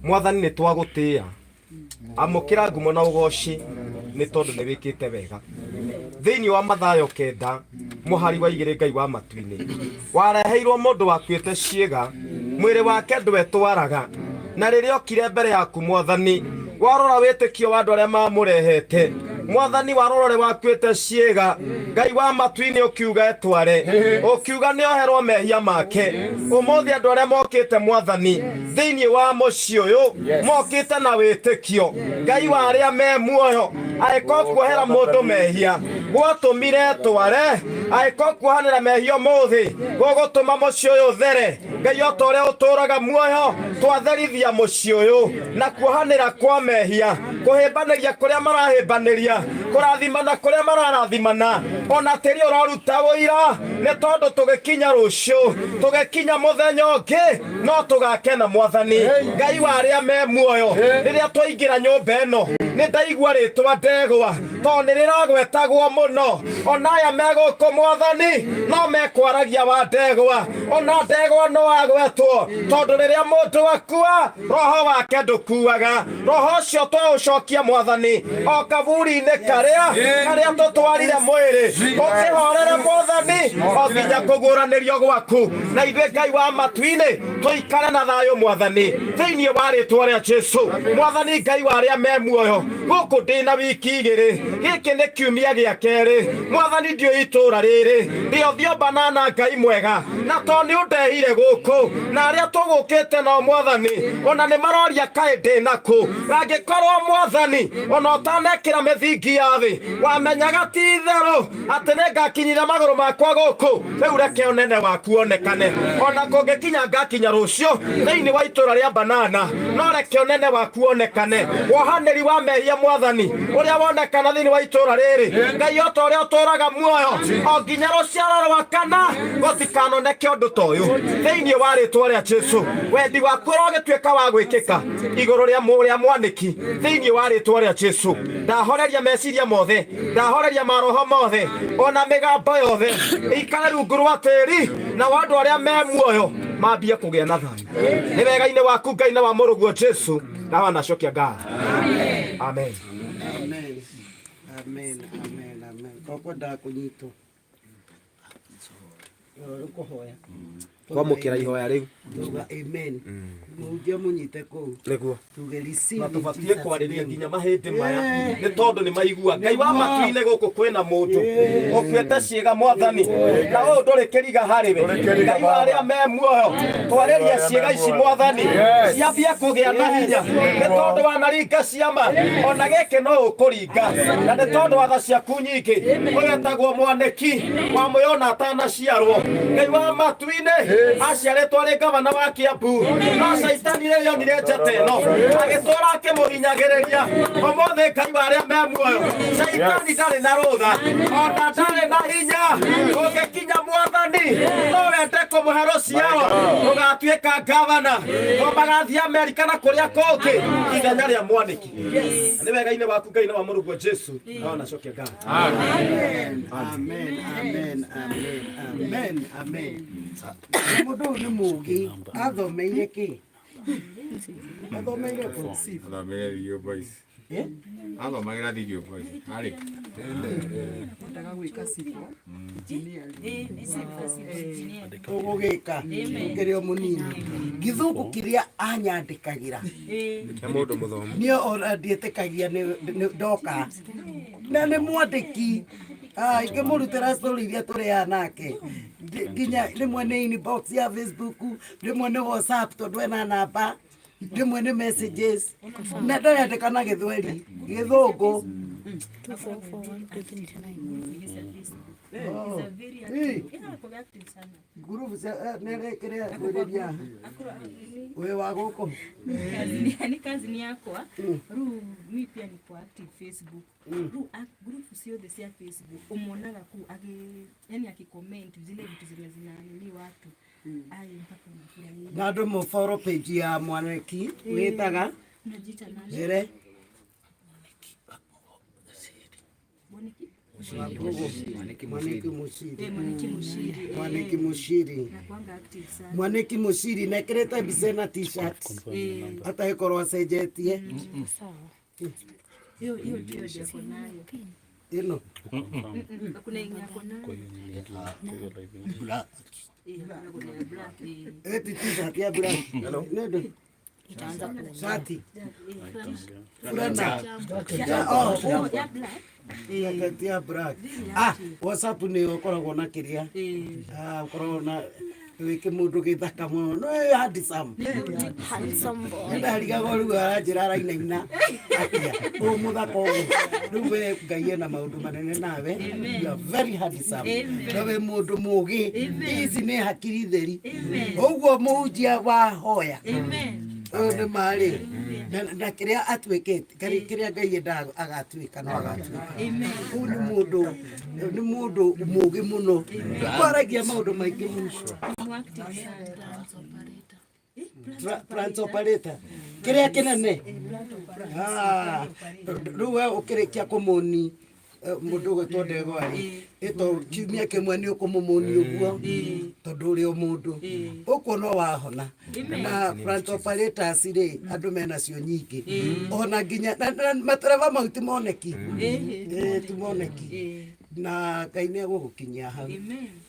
[SPEAKER 7] Mwathani nĩ twagũtĩa. Amũkĩra ngumo na ũgoci nĩ tondũ nĩ wĩkĩte wega. Thĩinĩ wa Mathayo 9 mũhari wa 2 Ngai wa matu-inĩ wareheirwo mũndũ wakuĩte ciĩga, mwĩrĩ wake ndwetwaraga, na rĩrĩa okire mbere yaku Mwathani warora wĩtĩkio wa andũ arĩa mamũrehete. Mwathani warora wakuĩte ciĩga, Ngai wa matu-inĩ ũkiuga etware, ũkiuga nĩ oherwo mehia make. Ũmũthĩ andũ arĩa mokĩte Mwathani thĩinĩ wa mũciĩ ũyũ mokĩte na wĩtĩkio. Ngai wa arĩa me muoyo agĩkorwo kuohera mũndũ mehia gwatũmire etware, agĩkorwo kuohanĩra mehia ũmũthĩ gũgũtũma mũciĩ ũyũ ũthere. Ngai o ta ũrĩa ũtũũraga muoyo twatherithia mũciĩ ũyũ na kuohanĩra kwa mehia, kũhĩmbanĩria kũrĩa marahĩmbanĩria, kũrathimana kũrĩa mararathimana, ona tĩri ũraruta ũira, nĩ tondũ tũgĩkinya rũciũ, tũgĩkinya mũthenya ũngĩ no tũgakena Mwathani. Ngai wa arĩa me muoyo rĩrĩa twaingĩra nyũmba ĩno nĩ ndaigua rĩtwa ndegwa, tondũ nĩ rĩragwetagwo mũno. Ona aya me gũkũ Mwathani no mekwaragia wa ndegwa, ona ndegwa no agwetwo, tondũ rĩrĩa mũndũ akua roho wake ndũkuaga. Roho ũcio twaũcokia Mwathani o kaburi-inĩ karĩa tũtwarire mwĩrĩ ũkĩhorere Mwathani o nginya kũguũranĩrio gwaku. Na ithuĩ Ngai wa matu-inĩ tũikare na thayũ Mwathani thĩinĩ wa rĩĩtwa rĩa Jesũ. Mwathani Ngai wa arĩa me muoyo gũkũ ndĩ na wiki igĩrĩ, gĩkĩ nĩ kiumia gĩa kerĩ. Mwathani ndiũĩ itũũra rĩrĩ rĩothiomba na Ngai mwega, na tondũ nĩ ũndehire gũkũ na arĩa tũgũkĩte nao Mwathani ona nĩ maroria kaĩ ndĩ nakũ. Angĩkorwo Mwathani ona ũtanekĩra mĩthingi ya thĩ wamenyaga ti itherũ atĩ nĩ ngakinyira magũrũ makwa gũkũ, rĩu reke ũnene waku onekane. Ona kũngĩkinya ngakinya rũciũ thĩinĩ wa itũũra rĩa Banana, no reke ũnene waku onekane. Wohanĩri wa mehia Mwathani ũrĩa wonekana thĩinĩ wa itũũra rĩrĩ, Ngai o ta ũrĩa ũtũũraga muoyo o nginya rũciaro rwa kana gũtikanoneke ũndũ ta ũyũ thĩinĩ wa rĩĩtwa rĩa Jesũ. Wendi waku ũrogĩtuĩka wa gwĩkĩka igũrũ rĩa Mwaniki thĩinĩ wa rĩĩtwa rĩa Jesũ. Ndahoreria meciria mothe, ndahoreria maroho mothe, ona mĩgambo yothe ikare rungu rwa tĩĩri, na andũ arĩa me muoyo mambie kũgĩa na thayũ. Nĩ wega-inĩ waku Ngai na wa mũrũguo Jesũ na wanacokia ngatho. Amen.
[SPEAKER 2] Amen. Amen. Amen. Amen. Tũkwendaga kũnyitwo rũkũhoya
[SPEAKER 7] Kwamũkĩra ihoya rĩu.
[SPEAKER 2] tuga amen. Mũnjie mũnyite kũu
[SPEAKER 7] Nĩguo
[SPEAKER 2] tuge receive
[SPEAKER 7] na
[SPEAKER 2] in
[SPEAKER 7] tũbatiĩ
[SPEAKER 2] Jesus'
[SPEAKER 7] kwarĩria
[SPEAKER 2] name.
[SPEAKER 7] nginya mahĩndĩ maya nĩ tondũ nĩ maigua. Ngai wa matu-inĩ gũkũ kwĩna mũndũ ũkuĩte ciĩga Mwathani, na ũyũ ndũrĩ kĩriga harĩwe. Ngai wa arĩa me muoyo twarĩria ciĩga ici Mwathani ciambie kũgĩa na hinya, nĩ tondũ wanaringa ciama ona gĩkĩ no ũkũringa, na nĩ tondũ watha ciaku nyingĩ ũgetagwo Mwaniki wa muoyo ona atanaciarwo. Ngai wa matu-inĩ aciarĩtwo arĩ gavana wa Kiambu, no Saitani rĩrĩa onire njata ĩno agĩtũũra akĩmũhinyagĩrĩria. Ũmũthĩ Ngai wa arĩa me muoyo Saitani ndarĩ na rũtha ona ndarĩ na hinya. Ũngĩkinya Mwathani no wende kũmũhe rũciaro ũgatuĩka gavana, o magathiĩ Amerika na kũrĩa kũngĩ ithenya rĩa Mwaniki. Nĩ wega-inĩ waku Ngai na wa mũrũguo Jesũ na wanacokia ngatho.
[SPEAKER 2] Amen. Amen. Amen. Amen. Amen. Mũndũ ũyũ nĩ mũũgĩ, athomeire kĩ? Athomeire kũ?
[SPEAKER 10] Athomeire hiyo boys.
[SPEAKER 6] Aba magira thigio kwa. Ari.
[SPEAKER 8] Nataka gwika sipo.
[SPEAKER 2] Ugugika ngiri o munini githuku kiria anyandikagira
[SPEAKER 7] mundu muthomu
[SPEAKER 2] nio ndietikagia ni ndoka na ni mwandiki ingimurutira story iria turiaa nake nginya rimwe ni inbox ya Facebook, rimwe ni WhatsApp tondu ena namba, rimwe ni messages na ndarandika na githweri githungu. Ngurubu nerekerea kuriria we wa guku
[SPEAKER 10] ni kazi ni yakwa ru mi pia niko active Facebook ru group ciothe cia Facebook umuonaga ku yani akicomment zile vitu zinanili watu ai mpaka unafurahia
[SPEAKER 2] na andu mu follow page ya Mwaniki witaga
[SPEAKER 10] unajita nani
[SPEAKER 2] jere Mwaniki Mushiri Mwaniki Mushiri nekirete mbica na t-shirt hata ikorwo acenjetie
[SPEAKER 10] hiyo ndio ndio nayo
[SPEAKER 2] ino
[SPEAKER 10] kuna ingako nayo
[SPEAKER 2] eti t-shirt ya black ndio shati fulana
[SPEAKER 10] ya black
[SPEAKER 2] ya black WhatsApp ni ukoragwo na kiria ukoragwo na wiki mundu githaka muno no handsome boy ndarigago riu aranjira arainaina atia o muthaka ugu riu we ngai ena maundu manene nawe you are very handsome nawe mundu mugi ici ni hakiri theri uguo muhunjia wa hoya ni mari na kiria atwikite kiria ngai enda agatwika no agatwika ni mundu mugi muno kwaragia maundu maingi muno plant operator kiria kinene riu we ukirikia kumuni mundu gwitwo Ndegwari ito kiumia kimwe ni ukumumuni uguo tondu uri o mundu uko no wahona na plant operators ri andu mena cio nyingi ona nginya matereva mauti moneki timoneki na Ngai ni egugukinyia hau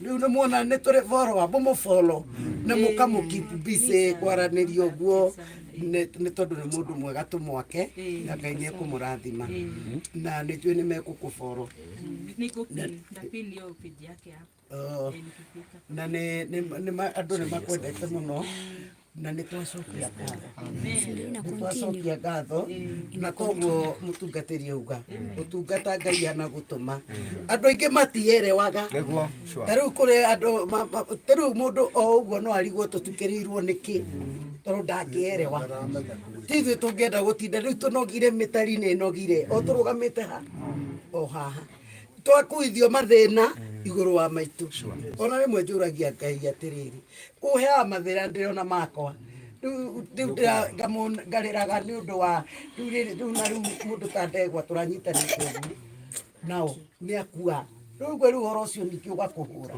[SPEAKER 2] riu ni muona ni turi follow mu follow na mukamukeep busy kwaraniria uguo ni tondu ni mundu mwega tumwake na Ngai ni ekumurathima na ni njui ni mekukuforo na ni andu ni makwendete muno na ni twacokia ngatho na koguo mutungatiri uga utungata Ngai ana gutuma andu aingi matierewaga tariu kuri andu tariu mundu o uguo no arigwo tutukirirwo niki tondu ndangierewa tithu tungienda gutinda riu tunogire mitari-ini inogire o turugamite ha o haha twakuithio mathina iguru wa maitu ona rimwe njuragia Ngai atiriri kuhea mathina ndirona makwa riu ngariraga ni undu wa riu na riu mundu ta Ndegwa turanyitanite uguo nao ni akua riu horo ucio ningi ugakuhura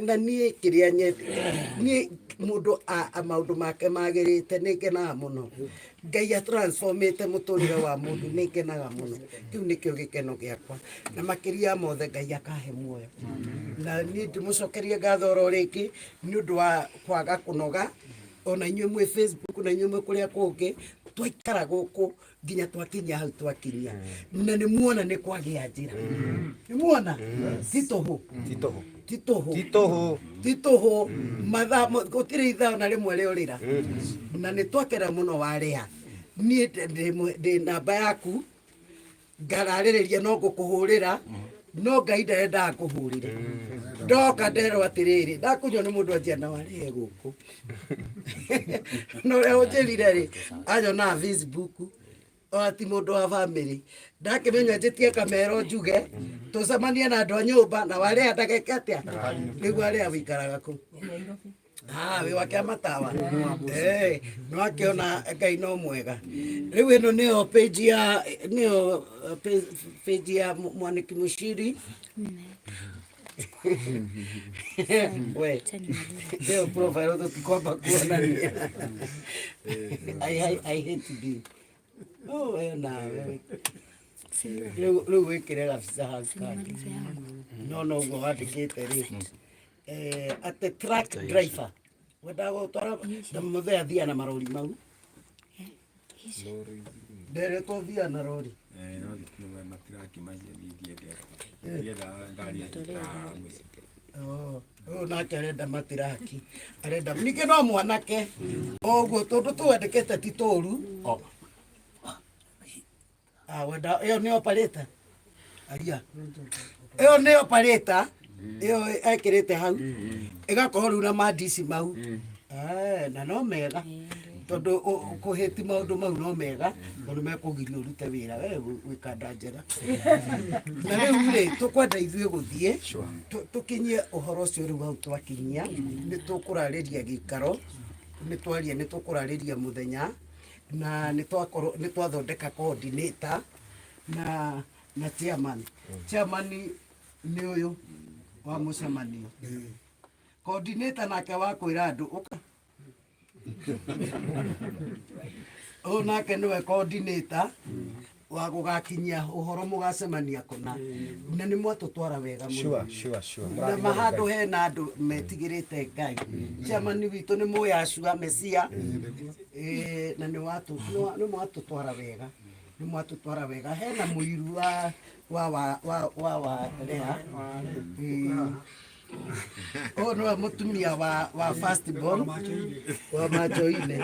[SPEAKER 2] na nie kiria nie mundu maundu make magirite ningenaga muno Ngai atransformite muturire wa mundu ningenaga muno kiu nikio gikeno giakwa na makiria mothe Ngai akahe muoyo na ni ndimucokerie ngatho ro riki ni undu wa kwaga kunoga ona inyue mwe Facebook na inyue mwe kuria kungi twaikara guku nginya twakinya hau twakinya na ni muona ni kwagia njira ni muona titoho matha gutiri ithaa na rimwe riorira na ni twakera muno waria ni ndi namba yaku ngaraririria no ngukuhurira no Ngai ndarenda nguhurire ndoka nderwo atiriri ndakunywo ni mundu anjia na warie guku no reo njirire ri anyona Facebook ati mundu wa family ndakimenya njitie kamero njuge tucemanie na andu a nyumba na waria ndageke atia niguo aria wikaraga ku wi wake matawa no akiona Ngai no mwega riu ino nio page ya Mwaniki Mushiri we ndio profile tukikwamba kuonania I hate to be nawe rĩu wĩkĩre gabica hau kangĩ no ũguo wandĩkĩte rĩ atĩ truck driver wendaga gũtwara mũthee athia na marori mau nderetwo thia na rori ũyũ nake arenda matiraki arenda ningĩ no mwanake ũguo tondũ tũwandĩkĩte ti tũũru wenda ĩyo nĩ operator aria ĩyo nĩ operator ĩyo ekĩrĩte hau ĩgakorwo rĩu na mandisi mau na no mega tondũ kũhĩti maũndũ mau no mega tondũ mekũgiria ũrute wĩra we wĩkanda njega na rĩu rĩ tũkwenda ithuĩ gũthiĩ tũkinyie ũhoro ũcio rĩu hau twakinyia nĩ tũkũrarĩria gĩikaro nĩ tũkũrarĩria mũthenya na nĩ twathondeka coordinator na chairman nĩ ũyũ wa mũcemanio coordinator nake wa kwĩra andũ ũka ũyũ nake nĩwe coordinator wa gũgakinyia ũhoro mũgacemania kũna na nĩ mwatũtwara wega mũno na mahandũ hena andũ metigĩrĩte Ngai chairman witũ nĩ mũyacua Mesia na nĩ mwatũtwara wega hena mũiru wa Lea nĩwe mũtumia wa first born wa Majoine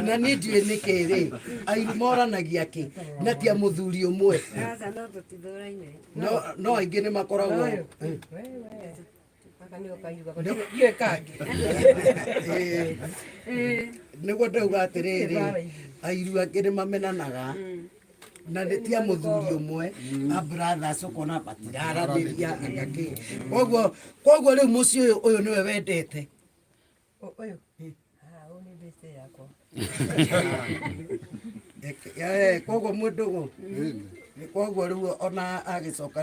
[SPEAKER 2] na niĩ ndiũĩ nĩkĩ rĩ airu moranagia kĩ na tia mũthuri ũmwe no aingĩ nĩ makoragwo nĩguo ndauga atĩrĩrĩ airu angĩ nĩ mamenanaga na tia mũthuri ũmwe a brothers ũkona matiraranĩria agakĩ koguo rĩu mũciĩ ũyũ nĩwe wendete ũyũ nĩ beste yakwa koguo mũndũgũ koguo rĩu ona agĩcoka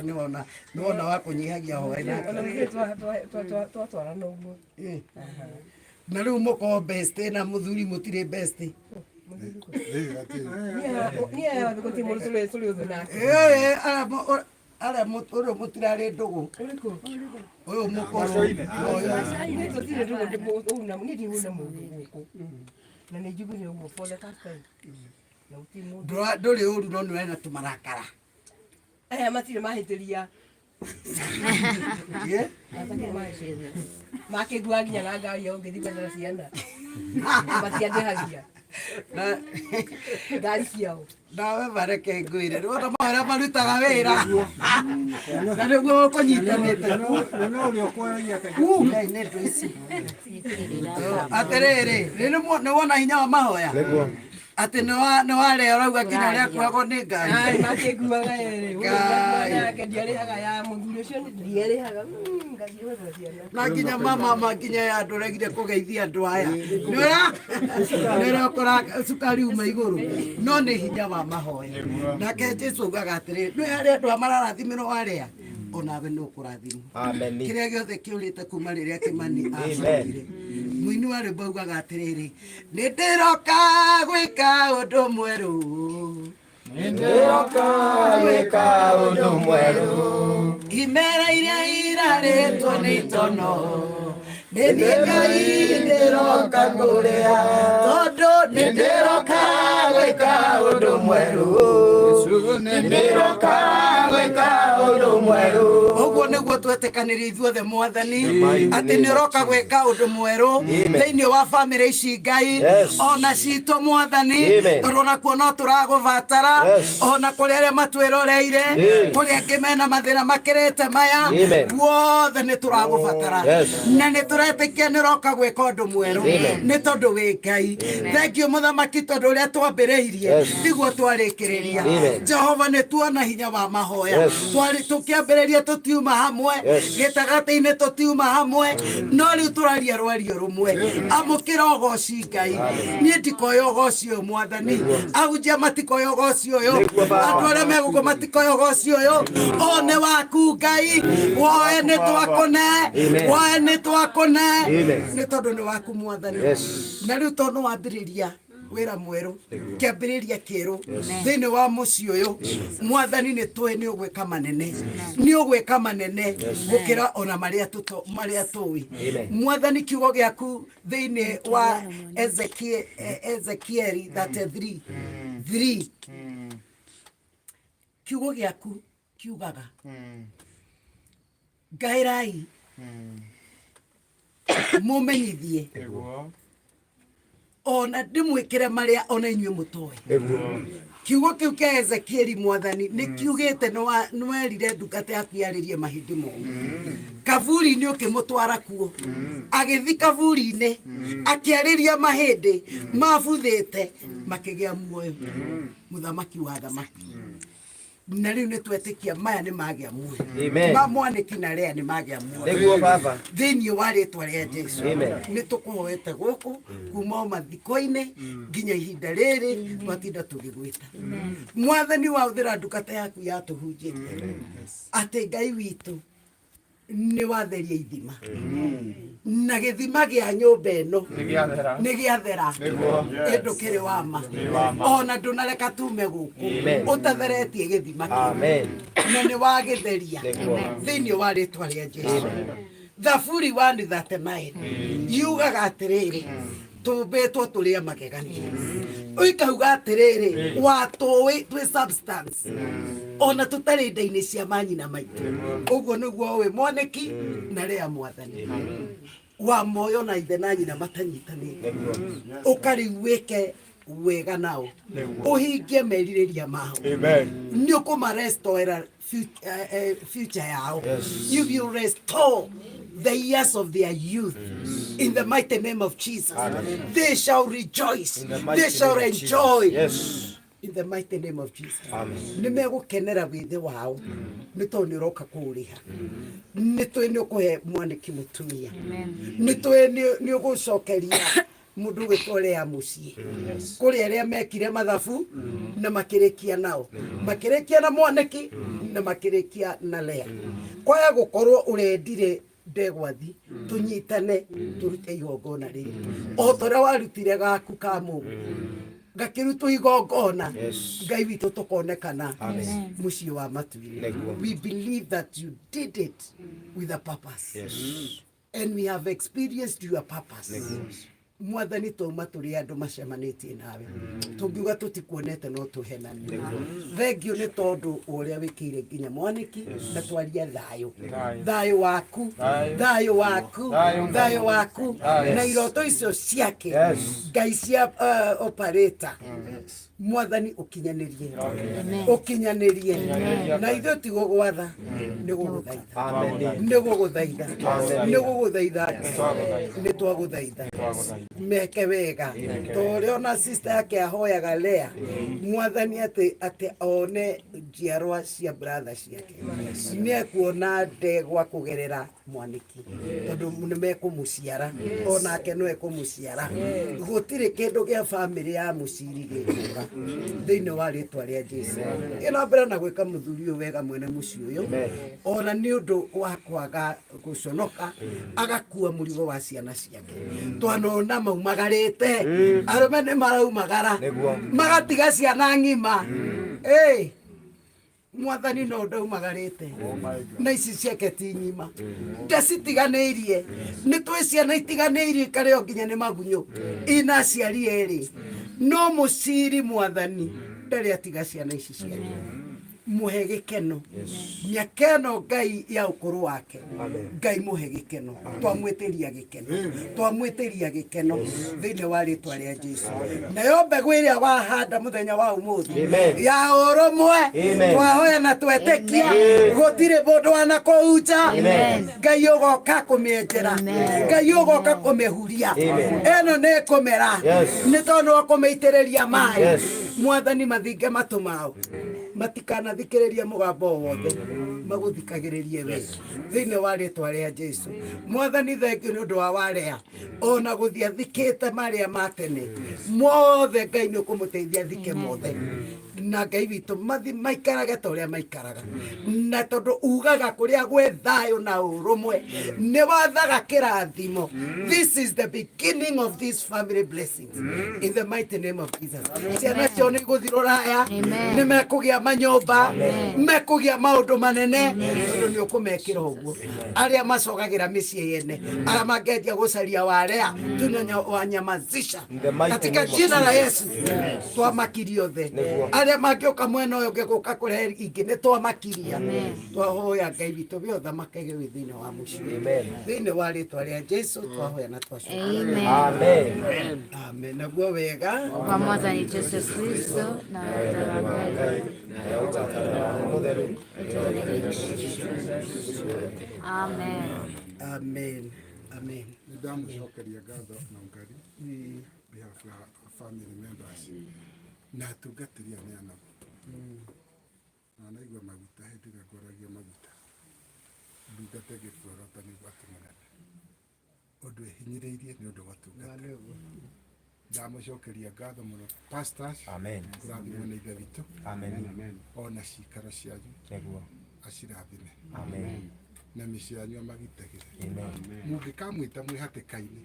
[SPEAKER 2] nĩwona wa kũnyihagia hwaĩ twatwarana ũguo na rĩu mũkorwo beste na mũthuri mũtirĩ beste arĩa ũrĩa mũtirarĩ ndũgũ ũyũ mũkorwo ndũrĩ ũru no nĩwena tũmarakara aya matirĩ mahĩtĩria makĩgua nginya na ngari yao ngĩthiĩ kwendera ciana matiandĩhagia ngari ciao nawe bareke ngwĩre nĩwona mahera marutaga wĩra na nĩguo ũkũnyitanĩte Ngai nĩ ndũ ici atĩrĩrĩ nĩwona hinya wa mahoya atĩ nĩwarĩa ũrauga nginya ũrĩa kuagwo nĩ Ngai makĩnguaga Ngai ndiarĩhaga ya mũthuri ũcio ndiarĩhaga na nginya mama nginya ya andũ ũregire kũgeithia andũ aya nĩũrakora cukari uma igũrũ no nĩ hinya wa mahoya nake Jesũ augaga atĩrĩrĩ nĩ harĩ andũ a mararathimĩrwo arĩa onawe nĩ ũkũrathimwo kĩrĩa gĩothe kĩũrĩte kuma rĩrĩa Kĩmani acokire mũini wa rwĩmbo augaga atĩrĩrĩ nĩ ndĩroka gwĩka ũndũ mwerũ nĩndĩroka gwĩka ũndũ mwerũ imera iria irarĩtwo nĩ itono nĩniĩ Ngai ndĩroka kũrĩa tondũ nĩndĩroka gwĩka ũndũ mwerũ nĩndĩroka gwĩka ũndũ mwerũ ũguo nĩguo twetĩkanĩria ithuothe Mwathani atĩ nĩũroka gwĩka ũndũ mwerũ thĩinĩ wa bamĩrĩ ici Ngai ona citũ Mwathani tondũ nakuo no tũragũbatara ona kũrĩ arĩa matwĩroreire kũrĩ angĩ mena mathĩna makĩrĩte maya guothe nĩ tũragũbatara na nĩ tũretĩkia nĩũroka gwĩka ũndũ mwerũ nĩ tondũ wĩ Ngai thengio mũthamaki tondũ ũrĩa twambĩrĩirie tiguo twarĩkĩrĩria Jehova nĩ tuona hinya wa mahoya tũkĩambĩrĩria tũtiuma hamwe gĩtagatĩ-inĩ tũtiuma hamwe no rĩu tũraria rwario rũmwe amũkĩra ũgoci Ngai niĩ ndikoya ũgoci ũyũ Mwathani ahunjia matikoya ũgoci ũyũ andũ arĩa megũkũ matikoya ũgoci ũyũ o nĩ waku Ngai woe nĩ twakũne woe nĩ twakũne nĩ tondũ nĩ waku Mwathani na rĩu tondũ wambĩrĩria wira mweru kiambiriria kieru thini wa muci uyu mwathani ni twe ni ugwika manene ni ugwika manene gukira ona maria tui mwathani kiugo giaku thini wa Ezekiel 33:3 kiugo giaku kiugaga ngairai mumenyithie ona ndimwikire maria ona inyue mutoe kiugo kiu kia Ezekieli mwathani ni kiugite nwerire ndungata yaku yaririe mahindi moru kaburi-ini ukimutwara kuo agithi kaburi-ini akiariria mahindi mabuthite makigia muoyo muthamaki wa thamaki na riu ni twetikia maya ni magia muoyo ma Mwaniki na Lea ni magia muoyo
[SPEAKER 7] niguo baba
[SPEAKER 2] thini wa ritwa ria Jesu ni tukuhoete guku kuma mathiko-ini nginya ihinda riri twatinda tugigwita mwathani wa uthira ndungata yaku yatuhunjite ati Ngai witu ni watheria ithima na githima gia nyumba ino ni giathera indu kiri wama ona ndunareka tume guku utatheretie githima na ni wagitheria thini wa ritwa ria Jesu Thaburi 1:39 yugaga atiriri tumbitwo turia magegania uikauga atiriri watui twi substance ona tutari nda-ini cia manyina maitu uguo niguo wi Mwaniki na Lea mwathani wa moyo na ithe na nyina matanyitanire ukariwike wega nao uhingie meririria mao ni ukumarestore future yao you will restore the years of their youth in the mighty name of Jesus. They shall rejoice, they shall enjoy in the mighty name of Jesus. Nimegukenera withe wao nito ni roka kuriha nito ni ukuhe Mwaniki mutumia nito ni ugucokeria mundu gitolea mucii kuri aria mekire mathabu na makirikia nao makirikia na Mwaniki na makirikia na Lea kwaya gukorwo urendire ndegwathi tunyitane turute igongona riri o toria warutire gaku ka mungu gakirutu igongona Ngai witu tukonekana mucii wa matuire. We believe that you did it with a purpose and we have experienced your purpose. Mwathani tuma turi andu macemanitie nawe tungiuga tutikuonete no tuhenanie thengio ni tondu uria wikire nginya Mwaniki na twaria thayo waku na iroto icio ciake Ngai cia operator Mwathani ukinyanirie na ithuĩ ti gũgwatha nĩ gũgũthaitha nĩ twagũthaitha meke wega tore ona sister yake ahoyaga Lea Mwathani ati one njiarwa cia brother ciake nĩ kuona ndegwa kugerera Mwaniki tondu nimekumuciara onake no ekumuciara gutire kindu gia family ya muciri gikuga thiini wa ritwa ria Jesu ina mbere na gwika muthuri wega mwene muci uyu ona ni undu wa kwaga guconoka agakua murigo wa ciana ciake twanona maumagarite arume ni maraumagara magatiga ciana ng'ima Mwathani no ndaumagarite na ici ciake ti nyima ndacitiganĩirie nĩ twĩ ciana itiganĩirie karĩo nginya nĩ magunyo ina ciari erĩ no mũciri Mwathani ndarĩ atiga ciana ici ciake muhe gikeno nyakeno Ngai ya ukuru wake Ngai muhe gikeno twamwitiria gikeno thini wa ritwa ria Jesu nayo mbegu iria wahanda muthenya wa umuthi ya urumwe twahoya na twetekia gutire mundu wana kuunja Ngai ugoka kumienjera Ngai ugoka kumihuria eno ne kumera ni tondu wa kumeitiriria mai Mwathani mathinge matumao matikana thikiriria mugambo wothe maguthikagiririe we thiini wa ritwa ria Jesu. Mwathani thengio ni undu wa waria ona guthia thikite maria matene mothe Ngai ni ukumuteithia thike mothe na Ngai witu mathi maikarage ta uria maikaraga na tondu ugaga kuria gwe thayo na urumwe ni wathaga kirathimo. This is the beginning of these family blessings in the mighty name of Jesus. Ciana cio ni guthiro raya ni mekugia manyumba mekugia maundu manene tondu ni ukumekira uguo aria macogagira micii yene aria mangendia gucaria waria tunanyamazisha katika jina la Yesu. Twamakiria othe aria mangioka mwena uyu ngiguka kurehe ingi ni twamakiria twahoya Ngai witu biothe makege wi thiini wa muci thiini wa ritwa ria Jesu twahoya na twacukura.
[SPEAKER 7] Amen.
[SPEAKER 2] Amen. Naguo wega
[SPEAKER 3] Kwa Mwathani Jesu Kristo na Amen.
[SPEAKER 2] Amen. Amen.
[SPEAKER 5] Nidamucokeria ngatho Nungari behalf ya family members na atungatiria ni anagu na naigua maguta hindi ĩrĩa ngoragia maguta ndungate gĩbuarota nĩguo atũmĩrane ũndũ ehinyĩrĩirie nĩ ũndũ wa ũtungata. Ndamucokeria ngatho mũno pastors kũrathimwo nĩ ithe witũ ona ciikaro cianyu acirathime na mĩciĩ yanyu amagitagĩre mũngĩkamwĩta mwĩ hatĩka-inĩ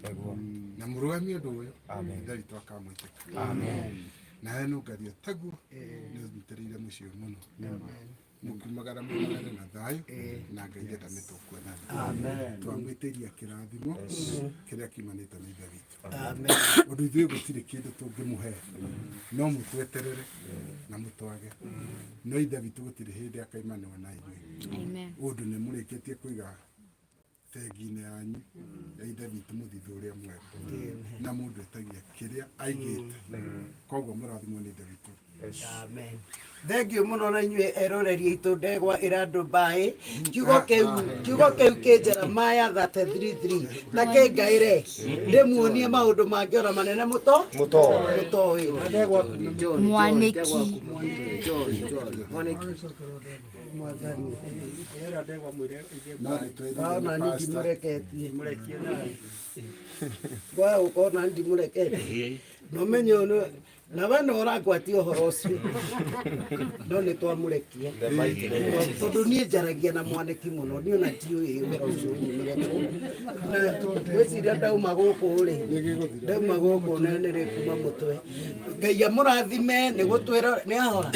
[SPEAKER 5] na mũrũgamie ũndũ ũyũ ithe witũ akamwĩtĩka nawe Nungari o taguo nĩ ũnyitĩrĩire mũciĩ ũyũ mũno mũkiumagara mũmagare na thayũ na Ngai enda nĩ tũkuonana twamwĩtĩria kĩrathimo kĩrĩa kiumanĩte na ithe witũ ũndũ ithuĩ gũtirĩ kĩndũ tũngĩmũhe no mũtweterere na mũtwage no ithe witũ gũtirĩ hĩndĩ akaimanwo na ithuĩ ũndũ nĩ mũrĩkĩtie kũiga bengi-inĩ yanyu ya ithe witũ mũthithũ ũrĩa mwega na mũndũ etagia kĩrĩa aigĩte koguo mũrathimwo nĩ ithe witũ.
[SPEAKER 2] Amen. Thengio muno na inyuĩ eroreri aitũ ndegwa ĩra Dubai kiugo kĩu kĩ Jeremiah 33:3 na kĩngaĩre ndĩmuonie maũndũ mangĩona manene mũtoĩ.
[SPEAKER 3] Mwaniki
[SPEAKER 2] Mwathani ona ndimureketie kwa ukona ndimureketie no menyo na bana oragwatia ũhoro ũcio no nĩ twamurekia tondũ niĩ njaragia na Mwaniki mũno niĩ ona ndiũĩ wĩra ũcio na gwĩciria ndauma gũkũ na nĩ kuma mũtwe. Ngai amũrathime nĩ gũtwĩra nĩ ahora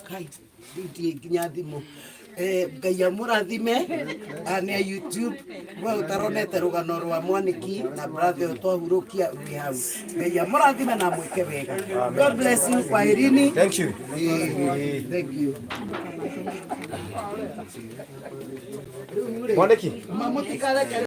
[SPEAKER 2] kai ndiĩ nginya thimũ Ngai amũrathime nĩ YouTube we utaronete rũgano rwa Mwaniki na brother twahurũkia rwĩ hau. Ngai amũrathime na mwĩke wega. God bless you. Kwaherini.
[SPEAKER 7] Thank you.
[SPEAKER 2] Thank you.
[SPEAKER 7] Mwaniki.
[SPEAKER 2] Mama tikareke